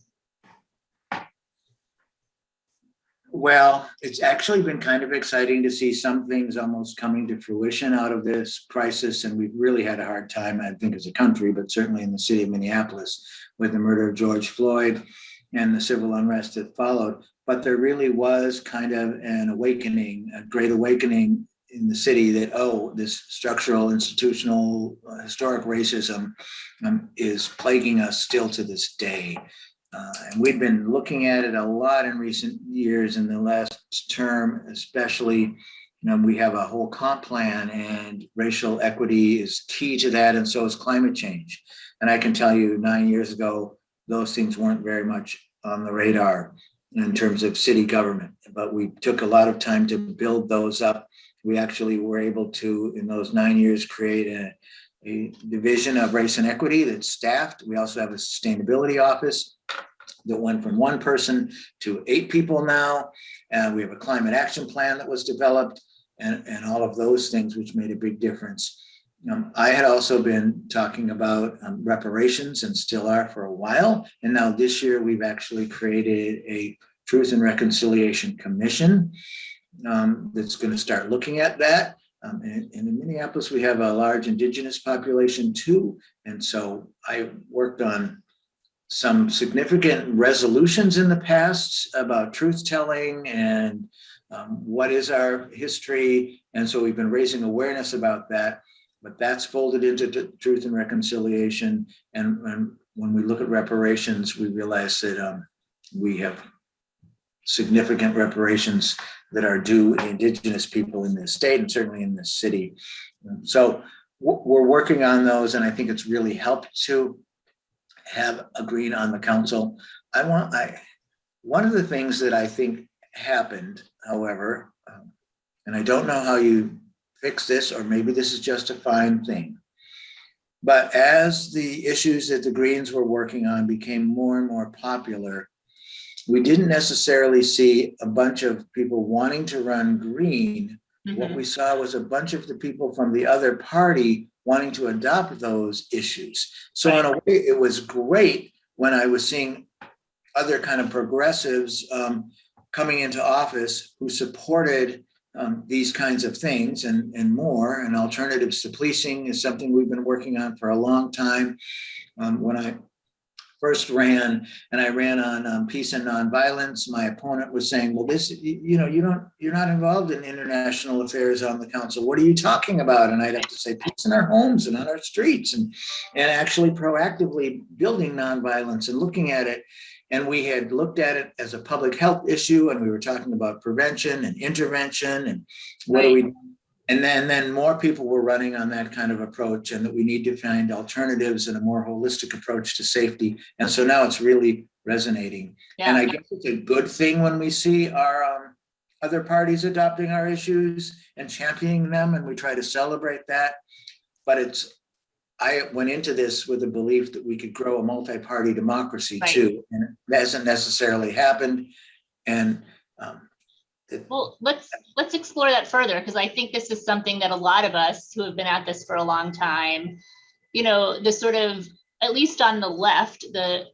Well, it's actually been kind of exciting to see some things almost coming to fruition out of this crisis. And we've really had a hard time, I think, as a country, but certainly in the city of Minneapolis with the murder of George Floyd and the civil unrest that followed. But there really was kind of an awakening, a great awakening in the city that, this structural, institutional, historic racism is plaguing us still to this day. And we've been looking at it a lot in recent years. In the last term, especially, we have a whole comp plan, and racial equity is key to that, and so is climate change. And I can tell you 9 years ago, those things weren't very much on the radar. in terms of city government, but we took a lot of time to build those up. We actually were able to, in those 9 years, create a division of race and equity that's staffed. We also have a sustainability office that went from 1 person to 8 people now. And we have a climate action plan that was developed, and all of those things, which made a big difference. I had also been talking about reparations, and still are for a while. And now this year, we've actually created a Truth and Reconciliation Commission that's going to start looking at that. And in Minneapolis, we have a large Indigenous population too. And so I worked on some significant resolutions in the past about truth telling and what is our history. And so we've been raising awareness about that, but that's folded into Truth and Reconciliation. And when we look at reparations, we realize that we have significant reparations that are due Indigenous people in this state and certainly in this city. So we're working on those, and I think it's really helped to have a green on the council. One of the things that I think happened, however, and I don't know how you fix this, or maybe this is just a fine thing, but as the issues that the Greens were working on became more and more popular, we didn't necessarily see a bunch of people wanting to run green. Mm-hmm. What we saw was a bunch of the people from the other party wanting to adopt those issues. So in a way, it was great when I was seeing other kind of progressives coming into office who supported these kinds of things and more. And alternatives to policing is something we've been working on for a long time. When I first ran, and I ran on peace and nonviolence, my opponent was saying, well, this, you're not involved in international affairs on the council. What are you talking about? And I'd have to say peace in our homes and on our streets, and actually proactively building nonviolence and looking at it. And we had looked at it as a public health issue, and we were talking about prevention and intervention and what do we. And then more people were running on that kind of approach, and that we need to find alternatives and a more holistic approach to safety. And so now it's really resonating. Yeah. And I guess it's a good thing when we see our other parties adopting our issues and championing them, and we try to celebrate that. But I went into this with a belief that we could grow a multi-party democracy too, and that hasn't necessarily happened. And well, let's explore that further, because I think this is something that a lot of us who have been at this for a long time, the sort of, at least on the left, the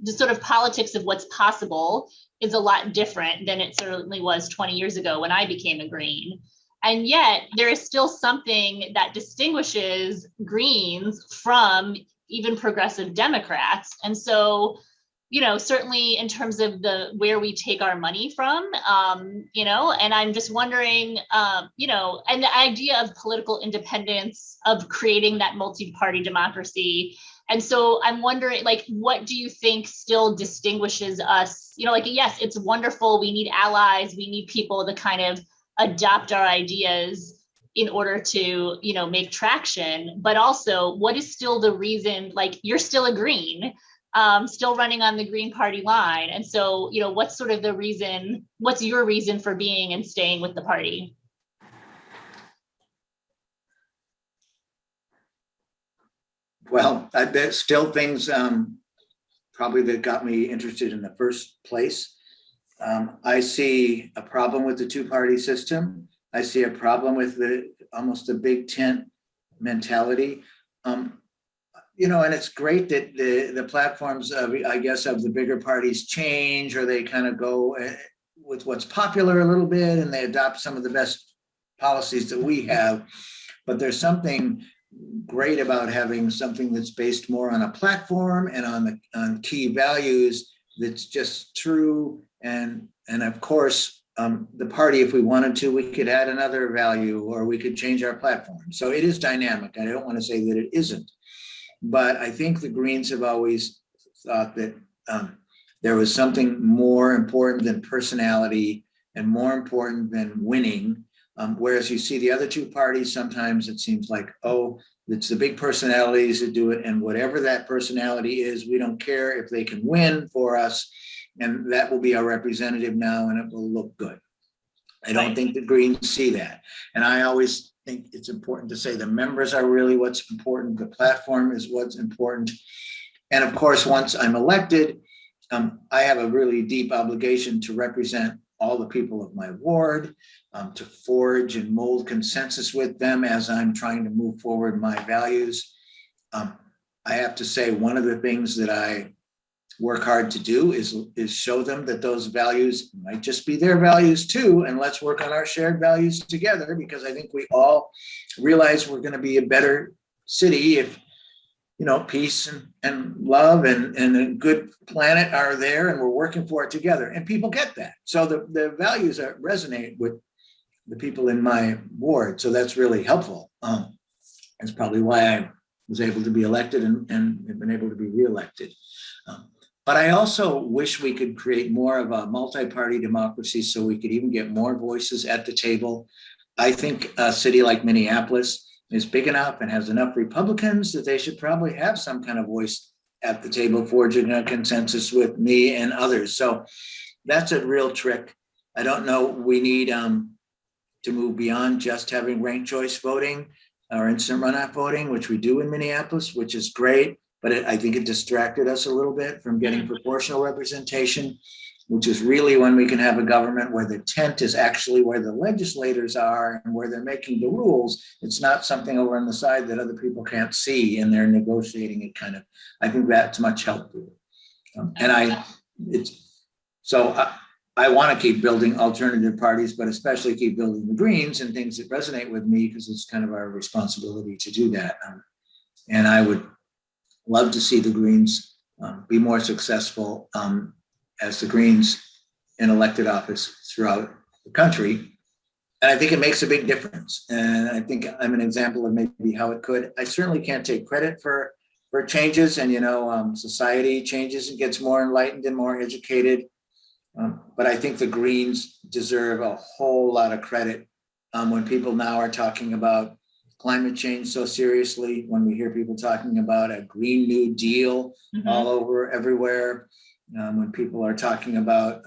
sort of politics of what's possible is a lot different than it certainly was 20 years ago when I became a Green. And yet there is still something that distinguishes Greens from even progressive Democrats. And so, certainly in terms of where we take our money from, and I'm just wondering, and the idea of political independence, of creating that multi-party democracy. And so I'm wondering, what do you think still distinguishes us? Yes, it's wonderful. We need allies. We need people to kind of adopt our ideas in order to, make traction. But also, what is still the reason, you're still a Green, still running on the Green Party line. And so, what's sort of the reason, what's your reason for being and staying with the party? Well, there's still things probably that got me interested in the first place. I see a problem with the two-party system. I see a problem with almost the big tent mentality. And it's great that the platforms of the bigger parties change, or they kind of go with what's popular a little bit, and they adopt some of the best policies that we have. But there's something great about having something that's based more on a platform and on key values that's just true. And of course, the party, if we wanted to, we could add another value, or we could change our platform. So it is dynamic. I don't want to say that it isn't. But I think the Greens have always thought that there was something more important than personality and more important than winning. Whereas you see the other two parties, sometimes it seems like, oh, it's the big personalities that do it. And whatever that personality is, we don't care if they can win for us. and that will be our representative now, and it will look good. I don't think the Greens see that. And I always think it's important to say the members are really what's important. The platform is what's important. And of course, once I'm elected, I have a really deep obligation to represent all the people of my ward, to forge and mold consensus with them as I'm trying to move forward my values. I have to say, one of the things that I work hard to do is show them that those values might just be their values too, and let's work on our shared values together, because I think we all realize we're going to be a better city if, you know, peace and love and a good planet are there, and we're working for it together, and people get that. So the values that resonate with the people in my ward, so that's really helpful. That's probably why I was able to be elected and have been able to be reelected. But I also wish we could create more of a multi-party democracy so we could even get more voices at the table. I think a city like Minneapolis is big enough and has enough Republicans that they should probably have some kind of voice at the table, forging a consensus with me and others. So that's a real trick. I don't know, we need to move beyond just having ranked choice voting or instant runoff voting, which we do in Minneapolis, which is great. But I think it distracted us a little bit from getting proportional representation, which is really when we can have a government where the tent is actually where the legislators are and where they're making the rules. It's not something over on the side that other people can't see and they're negotiating it kind of. I think that's much helpful. I want to keep building alternative parties, but especially keep building the Greens and things that resonate with me, because it's kind of our responsibility to do that. And I would love to see the Greens be more successful as the Greens in elected office throughout the country. And I think it makes a big difference. And I think I'm an example of maybe how it could. I certainly can't take credit for changes, and society changes and gets more enlightened and more educated. But I think the Greens deserve a whole lot of credit when people now are talking about climate change so seriously, when we hear people talking about a Green New Deal all over everywhere, when people are talking about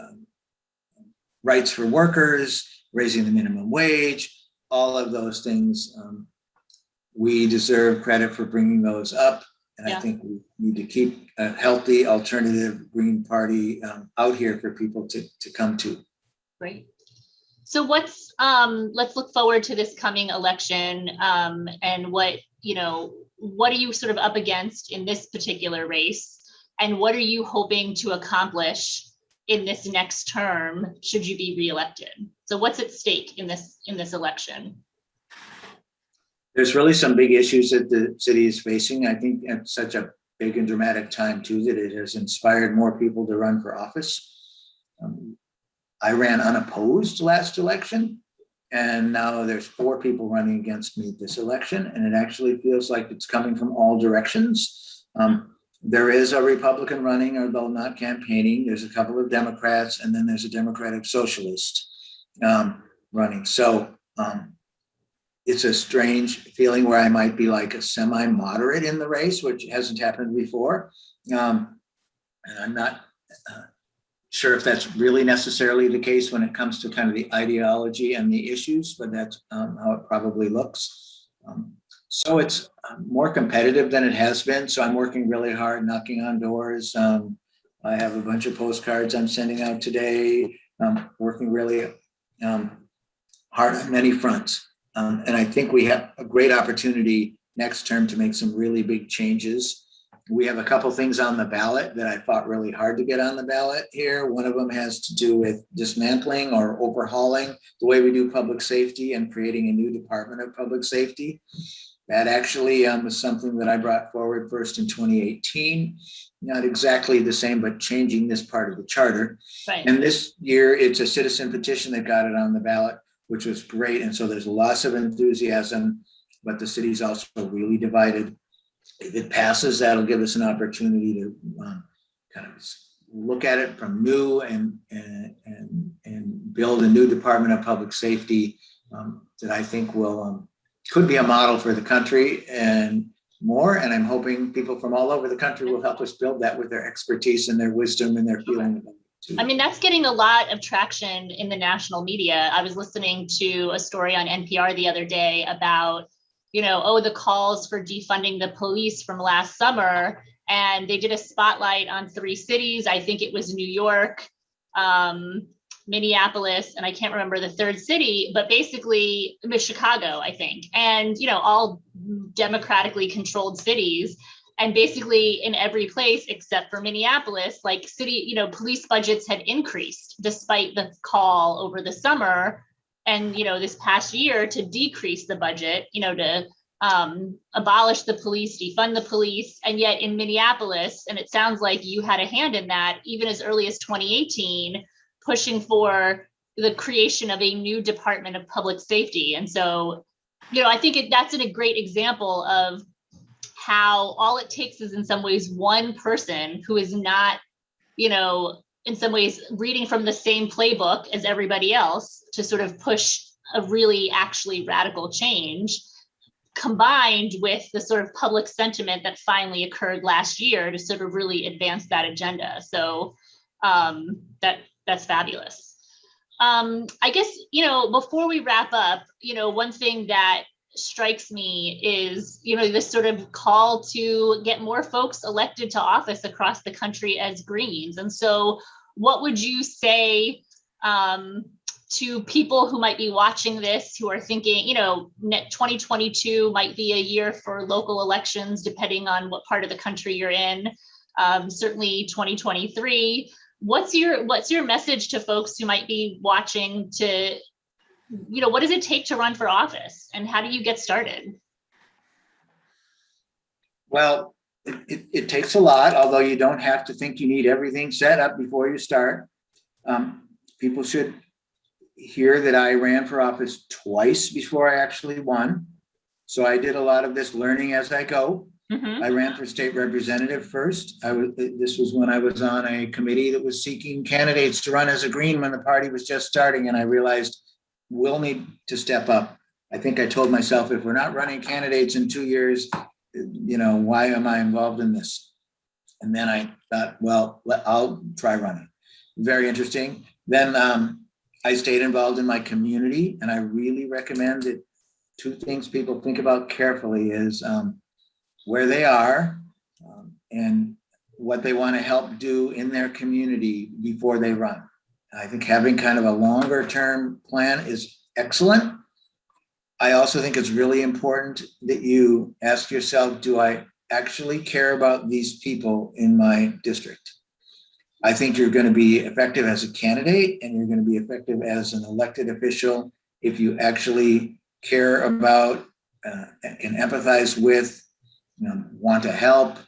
rights for workers, raising the minimum wage, all of those things, we deserve credit for bringing those up. And I think we need to keep a healthy alternative Green Party out here for people to come to. Great. So let's look forward to this coming election, and what are you sort of up against in this particular race, and what are you hoping to accomplish in this next term should you be reelected? So what's at stake in this election? There's really some big issues that the city is facing. I think at such a big and dramatic time too, that it has inspired more people to run for office. I ran unopposed last election, and now there's 4 people running against me this election, and it actually feels like it's coming from all directions. There is a Republican running, although not campaigning. There's a couple of Democrats, and then there's a Democratic Socialist running. So it's a strange feeling where I might be like a semi-moderate in the race, which hasn't happened before. And I'm not sure if that's really necessarily the case when it comes to kind of the ideology and the issues, but that's how it probably looks. So it's more competitive than it has been. So I'm working really hard, knocking on doors. I have a bunch of postcards I'm sending out today. Working really hard on many fronts. And I think we have a great opportunity next term to make some really big changes. We have a couple things on the ballot that I fought really hard to get on the ballot here. One of them has to do with dismantling or overhauling the way we do public safety and creating a new Department of Public Safety. That actually was something that I brought forward first in 2018. Not exactly the same, but changing this part of the charter. Right. And this year, it's a citizen petition that got it on the ballot, which was great. And so there's lots of enthusiasm, but the city's also really divided. If it passes, that'll give us an opportunity to kind of look at it from new and build a new Department of Public Safety that I think will could be a model for the country and more. And I'm hoping people from all over the country will help us build that with their expertise and their wisdom and their feeling about it. I mean, that's getting a lot of traction in the national media. I was listening to a story on NPR the other day about, the calls for defunding the police from last summer. And they did a spotlight on 3 cities. I think it was New York, Minneapolis, and I can't remember the third city, but basically it was Chicago, I think. And, all democratically controlled cities. And basically in every place except for Minneapolis, like city, police budgets had increased despite the call over the summer and, this past year to decrease the budget, to abolish the police, defund the police. And yet in Minneapolis, and it sounds like you had a hand in that, even as early as 2018, pushing for the creation of a new Department of Public Safety. And so, I think that's a great example of how all it takes is in some ways one person who is not, in some ways reading from the same playbook as everybody else to sort of push a really actually radical change, combined with the sort of public sentiment that finally occurred last year to sort of really advance that agenda. So that's fabulous. I guess, before we wrap up, one thing that strikes me is, this sort of call to get more folks elected to office across the country as Greens. And so what would you say to people who might be watching this, who are thinking, 2022 might be a year for local elections, depending on what part of the country you're in, certainly 2023. What's your message to folks who might be watching to, what does it take to run for office and how do you get started? Well, it takes a lot, although you don't have to think you need everything set up before you start. People should hear that I ran for office twice before I actually won. So I did a lot of this learning as I go. Mm-hmm. I ran for state representative first. This was when I was on a committee that was seeking candidates to run as a Green when the party was just starting. And I realized we'll need to step up. I think I told myself, if we're not running candidates in 2 years, why am I involved in this? And then I thought, well, I'll try running. Very interesting. Then I stayed involved in my community, and I really recommend that 2 things people think about carefully is where they are and what they want to help do in their community before they run. I think having kind of a longer term plan is excellent. I also think it's really important that you ask yourself, do I actually care about these people in my district? I think you're going to be effective as a candidate and you're going to be effective as an elected official if you actually care about, can empathize with, want to help,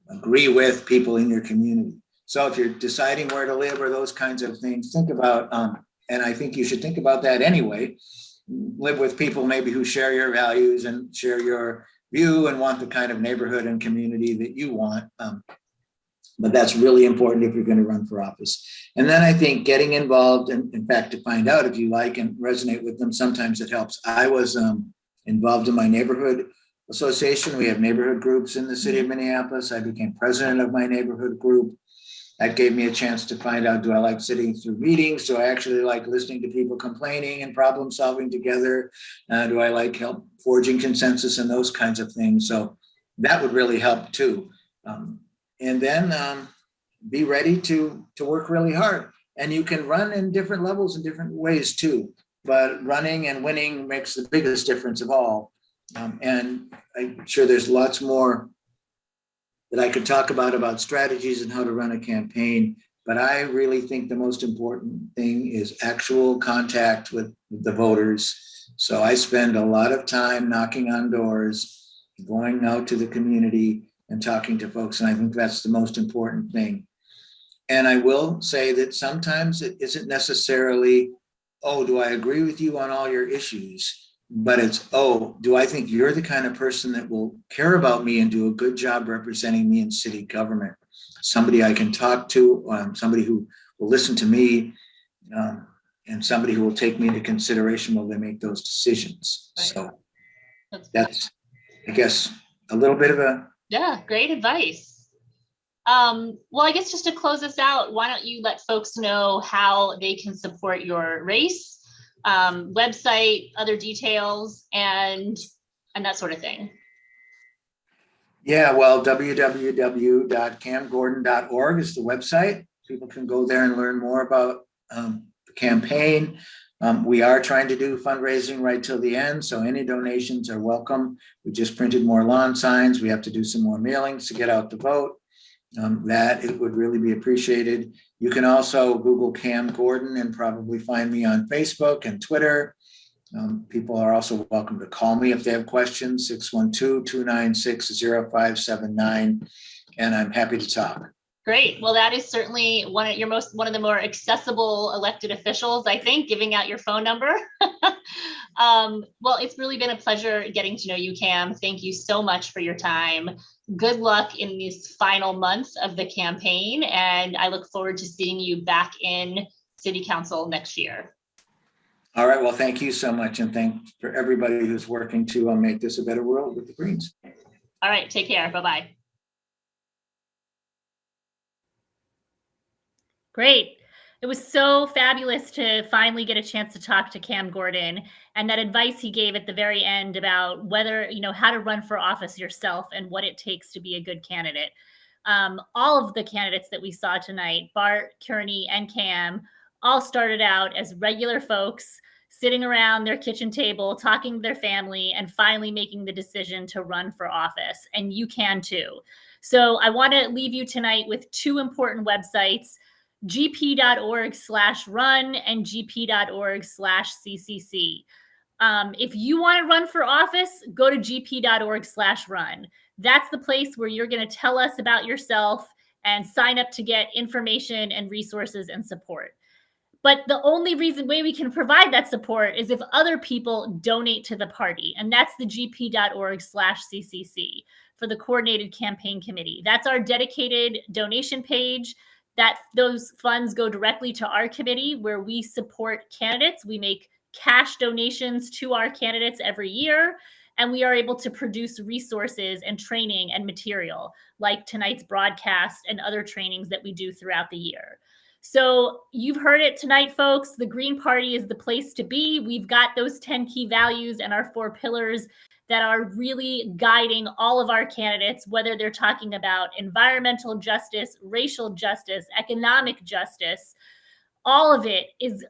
agree with people in your community. So if you're deciding where to live or those kinds of things, think about, and I think you should think about that anyway, live with people maybe who share your values and share your view and want the kind of neighborhood and community that you want. But that's really important if you're going to run for office. And then I think getting involved, and in fact, to find out if you like and resonate with them, sometimes it helps. I was involved in my neighborhood association. We have neighborhood groups in the city of Minneapolis. I became president of my neighborhood group. That gave me a chance to find out, do I like sitting through meetings? Do I actually like listening to people complaining and problem solving together? Do I like help forging consensus and those kinds of things? So that would really help too. And then be ready to work really hard. And you can run in different levels in different ways too. But running and winning makes the biggest difference of all. And I'm sure there's lots more that I could talk about strategies and how to run a campaign. But I really think the most important thing is actual contact with the voters. So I spend a lot of time knocking on doors, going out to the community and talking to folks. And I think that's the most important thing. And I will say that sometimes it isn't necessarily, oh, do I agree with you on all your issues? But it's, oh, do I think you're the kind of person that will care about me and do a good job representing me in city government? Somebody I can talk to, somebody who will listen to me, and somebody who will take me into consideration while they make those decisions. Right. So that's, I guess, a little bit of a... Yeah, great advice. Well, I guess just to close us out, why don't you let folks know how they can support your race, website, other details, and that sort of thing. Yeah, well, www.camgordon.org is the website. People can go there and learn more about the campaign. We are trying to do fundraising right till the end, so any donations are welcome. We just printed more lawn signs. We have to do some more mailings to get out the vote. That it would really be appreciated. You can also Google Cam Gordon and probably find me on Facebook and Twitter. People are also welcome to call me if they have questions, 612-296-0579, and I'm happy to talk. Great. Well, that is certainly one of the more accessible elected officials, I think, giving out your phone number. Well, it's really been a pleasure getting to know you, Cam. Thank you so much for your time. Good luck in these final months of the campaign, and I look forward to seeing you back in City Council next year. All right. Well, thank you so much, and thanks for everybody who's working to make this a better world with the Greens. All right. Take care. Bye-bye. Great. It was so fabulous to finally get a chance to talk to Cam Gordon, and that advice he gave at the very end about whether, how to run for office yourself and what it takes to be a good candidate. All of the candidates that we saw tonight, Bart, Kearni, and Cam, all started out as regular folks sitting around their kitchen table, talking to their family, and finally making the decision to run for office. And you can too. So I want to leave you tonight with two important websites, gp.org/run and gp.org/ccc. If you want to run for office, go to gp.org/run. That's the place where you're going to tell us about yourself and sign up to get information and resources and support. But the only way we can provide that support is if other people donate to the party. And that's the gp.org/ccc for the Coordinated Campaign Committee. That's our dedicated donation page. Those funds go directly to our committee where we support candidates. We make cash donations to our candidates every year, and we are able to produce resources and training and material like tonight's broadcast and other trainings that we do throughout the year. So you've heard it tonight, folks. The Green Party is the place to be. We've got those 10 key values and our 4 pillars that are really guiding all of our candidates, whether they're talking about environmental justice, racial justice, economic justice. All of it is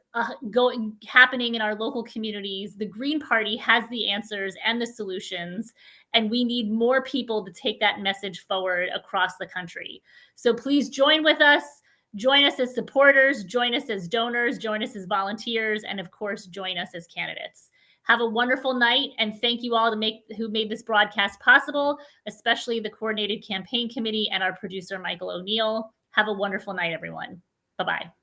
happening in our local communities. The Green Party has the answers and the solutions, and we need more people to take that message forward across the country. So please join with us. Join us as supporters, join us as donors, join us as volunteers, and of course, join us as candidates. Have a wonderful night, and thank you all who made this broadcast possible, especially the Coordinated Campaign Committee and our producer, Michael O'Neill. Have a wonderful night, everyone. Bye-bye.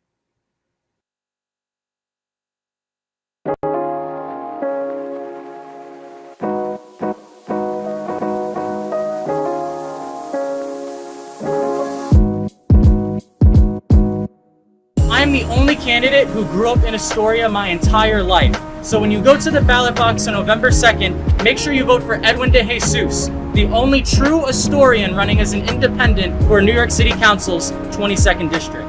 I'm the only candidate who grew up in Astoria my entire life. So when you go to the ballot box on November 2nd, make sure you vote for Edwin DeJesus, the only true Astorian running as an independent for New York City Council's 22nd District.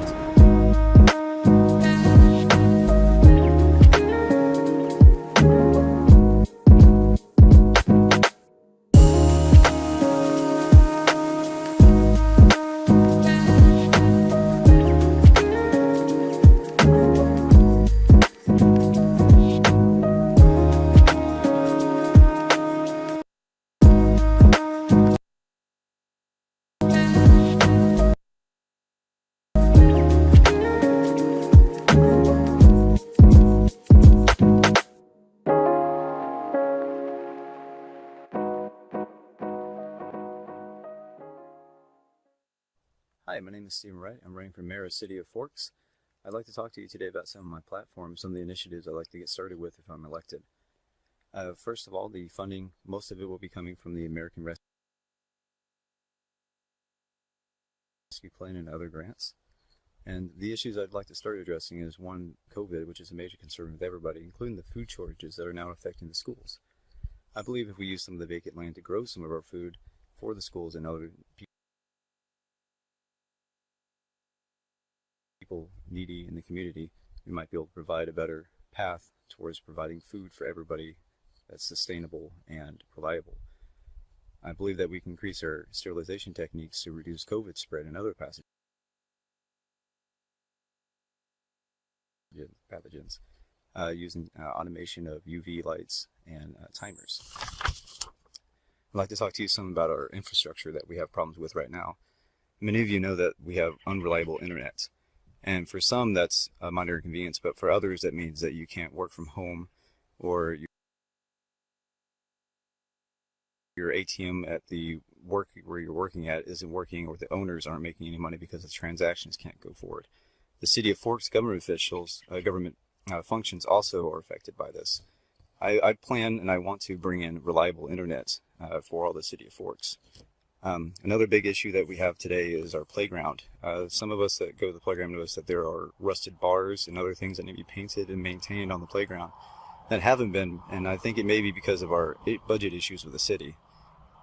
Hi, my name is Stephen Wright. I'm running for mayor of City of Forks. I'd like to talk to you today about some of my platforms, some of the initiatives I'd like to get started with if I'm elected. First of all, the funding, most of it will be coming from the American Rescue Plan and other grants. And the issues I'd like to start addressing is one, COVID, which is a major concern with everybody, including the food shortages that are now affecting the schools. I believe if we use some of the vacant land to grow some of our food for the schools and other people, people needy in the community, we might be able to provide a better path towards providing food for everybody that's sustainable and reliable. I believe that we can increase our sterilization techniques to reduce COVID spread and other pathogens using automation of UV lights and timers. I'd like to talk to you some about our infrastructure that we have problems with right now. Many of you know that we have unreliable internet. And for some, that's a minor inconvenience, but for others, that means that you can't work from home, or your ATM at the work where you're working at isn't working, or the owners aren't making any money because the transactions can't go forward. The City of Forks government officials, government functions also are affected by this. I plan and I want to bring in reliable internet for all the City of Forks. Another big issue that we have today is our playground. Some of us that go to the playground notice that there are rusted bars and other things that need to be painted and maintained on the playground that haven't been, and I think it may be because of our budget issues with the city.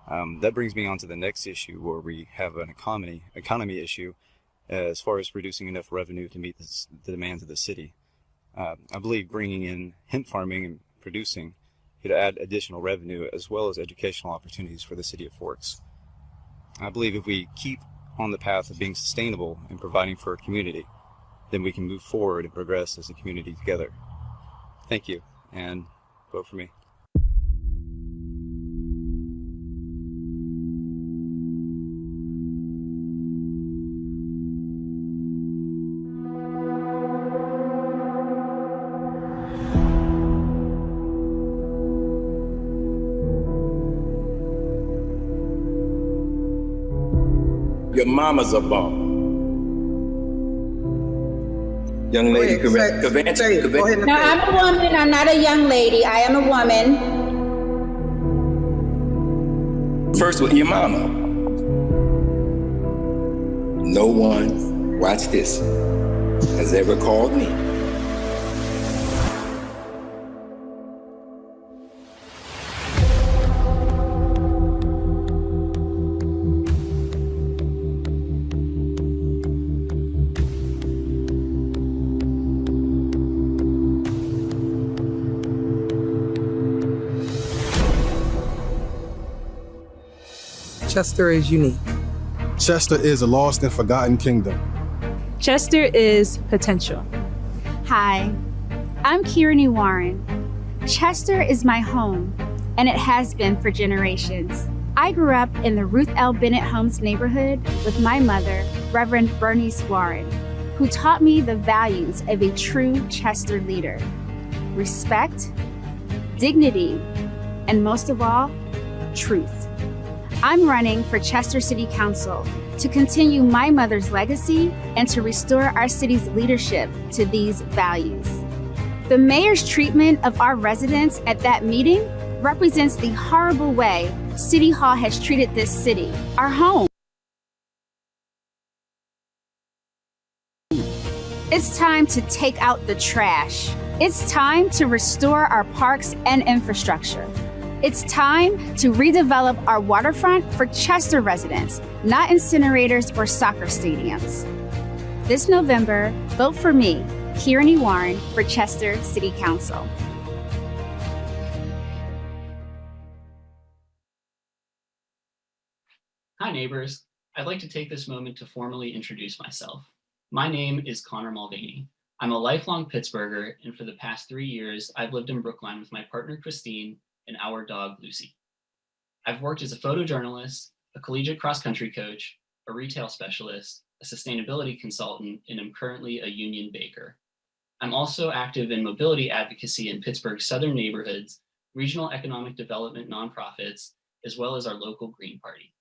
That brings me on to the next issue, where we have an economy issue as far as producing enough revenue to meet the demands of the city. I believe bringing in hemp farming and producing could add additional revenue as well as educational opportunities for the City of Forks. I believe if we keep on the path of being sustainable and providing for our community, then we can move forward and progress as a community together. Thank you, and vote for me. Your mama's a bum. Young lady, Go ahead, say it. Go ahead and No, say it. I'm a woman. I'm not a young lady. I am a woman. First with your mama. No one, watch this, has ever called me. Chester is unique. Chester is a lost and forgotten kingdom. Chester is potential. Hi, I'm Kearni Warren. Chester is my home, and it has been for generations. I grew up in the Ruth L. Bennett Homes neighborhood with my mother, Reverend Bernice Warren, who taught me the values of a true Chester leader: respect, dignity, and most of all, truth. I'm running for Chester City Council to continue my mother's legacy and to restore our city's leadership to these values. The mayor's treatment of our residents at that meeting represents the horrible way City Hall has treated this city, our home. It's time to take out the trash. It's time to restore our parks and infrastructure. It's time to redevelop our waterfront for Chester residents, not incinerators or soccer stadiums. This November, vote for me, Kearni Warren, for Chester City Council. Hi neighbors, I'd like to take this moment to formally introduce myself. My name is Connor Mulvaney. I'm a lifelong Pittsburgher, and for the past 3 years, I've lived in Brookline with my partner Christine and our dog Lucy. I've worked as a photojournalist, a collegiate cross-country coach, a retail specialist, a sustainability consultant, and am currently a union baker. I'm also active in mobility advocacy in Pittsburgh's southern neighborhoods, regional economic development nonprofits, as well as our local Green Party.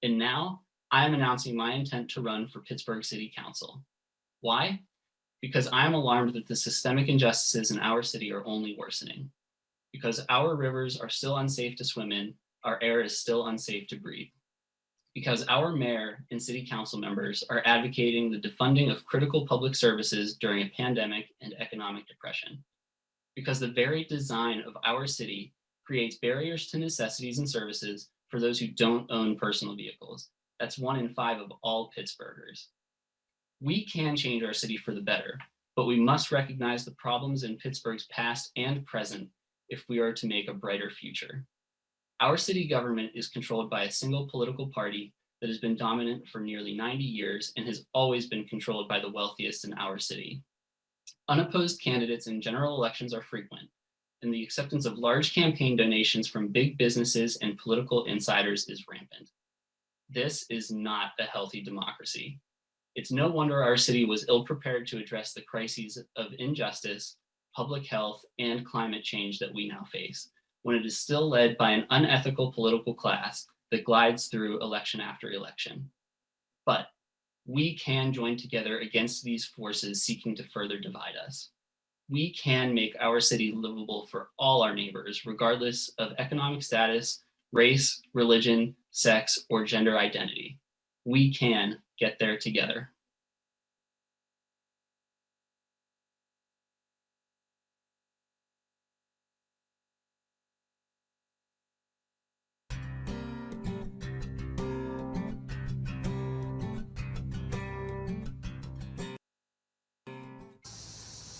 And now, I am announcing my intent to run for Pittsburgh City Council. Why? Because I am alarmed that the systemic injustices in our city are only worsening. Because our rivers are still unsafe to swim in, our air is still unsafe to breathe. Because our mayor and city council members are advocating the defunding of critical public services during a pandemic and economic depression. Because the very design of our city creates barriers to necessities and services for those who don't own personal vehicles. That's 1 in 5 of all Pittsburghers. We can change our city for the better, but we must recognize the problems in Pittsburgh's past and present if we are to make a brighter future. Our city government is controlled by a single political party that has been dominant for nearly 90 years and has always been controlled by the wealthiest in our city. Unopposed candidates in general elections are frequent, and the acceptance of large campaign donations from big businesses and political insiders is rampant. This is not a healthy democracy. It's no wonder our city was ill-prepared to address the crises of injustice, public health, and climate change that we now face, when it is still led by an unethical political class that glides through election after election. But we can join together against these forces seeking to further divide us. We can make our city livable for all our neighbors, regardless of economic status, race, religion, sex, or gender identity. We can get there together.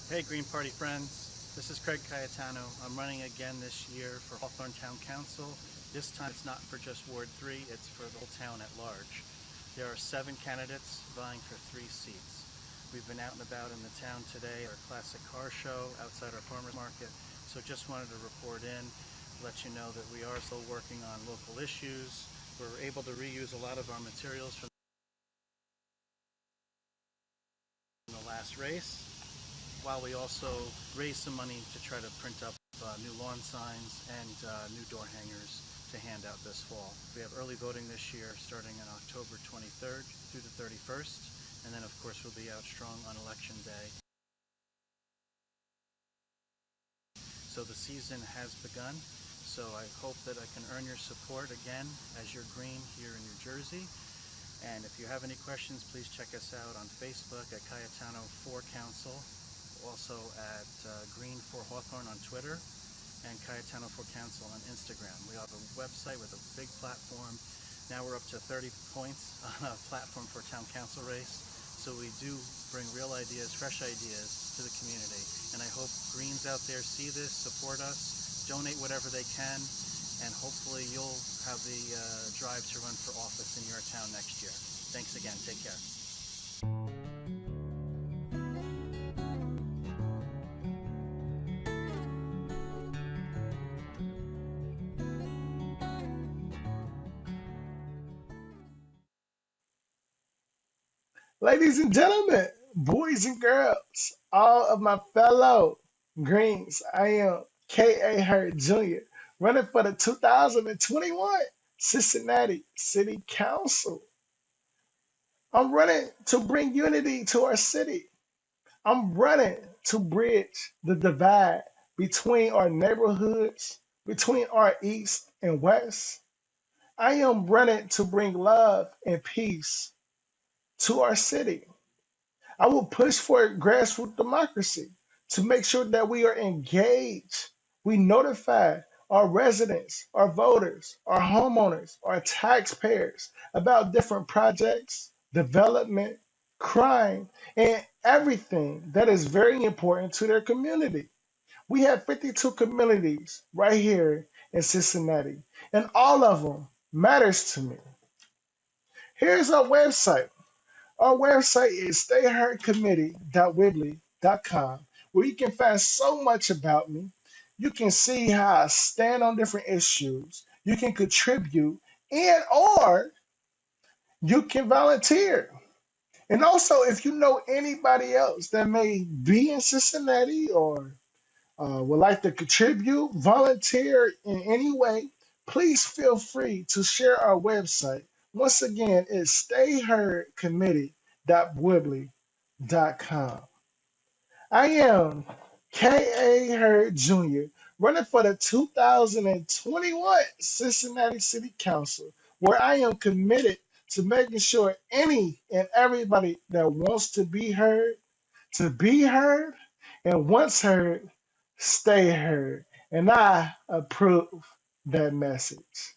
Hey Green Party friends, this is Craig Cayetano. I'm running again this year for Hawthorne Town Council. This time it's not for just Ward 3, it's for the whole town at large. There are 7 candidates vying for 3 seats. We've been out and about in the town today, our classic car show outside our farmers market, so just wanted to report in, let you know that we are still working on local issues. We're able to reuse a lot of our materials from the last race, while we also raise some money to try to print up new lawn signs and new door hangers to hand out this fall. We have early voting this year starting on October 23rd through the 31st, and then of course we'll be out strong on Election Day. So the season has begun, so I hope that I can earn your support again as you're green here in New Jersey. And if you have any questions, please check us out on Facebook at Cayetano for Council, also at Green for Hawthorne on Twitter, and Cayetano for Council on Instagram. We have a website with a big platform. Now we're up to 30 points on a platform for town council race. So we do bring real ideas, fresh ideas to the community. And I hope Greens out there see this, support us, donate whatever they can, and hopefully you'll have the drive to run for office in your town next year. Thanks again, take care. Ladies and gentlemen, boys and girls, all of my fellow Greens, I am K.A. Hurt Jr., running for the 2021 Cincinnati City Council. I'm running to bring unity to our city. I'm running to bridge the divide between our neighborhoods, between our east and west. I am running to bring love and peace to our city. I will push for grassroots democracy to make sure that we are engaged. We notify our residents, our voters, our homeowners, our taxpayers about different projects, development, crime, and everything that is very important to their community. We have 52 communities right here in Cincinnati, and all of them matters to me. Here's our website. Our website is stayheardcommittee.weebly.com, where you can find so much about me. You can see how I stand on different issues. You can contribute and or you can volunteer. And also, if you know anybody else that may be in Cincinnati or would like to contribute, volunteer in any way, please feel free to share our website. Once again, it's stayheardcommittee.weebly.com. I am K.A. Hurd Jr., running for the 2021 Cincinnati City Council, where I am committed to making sure any and everybody that wants to be heard, and once heard, stay heard. And I approve that message.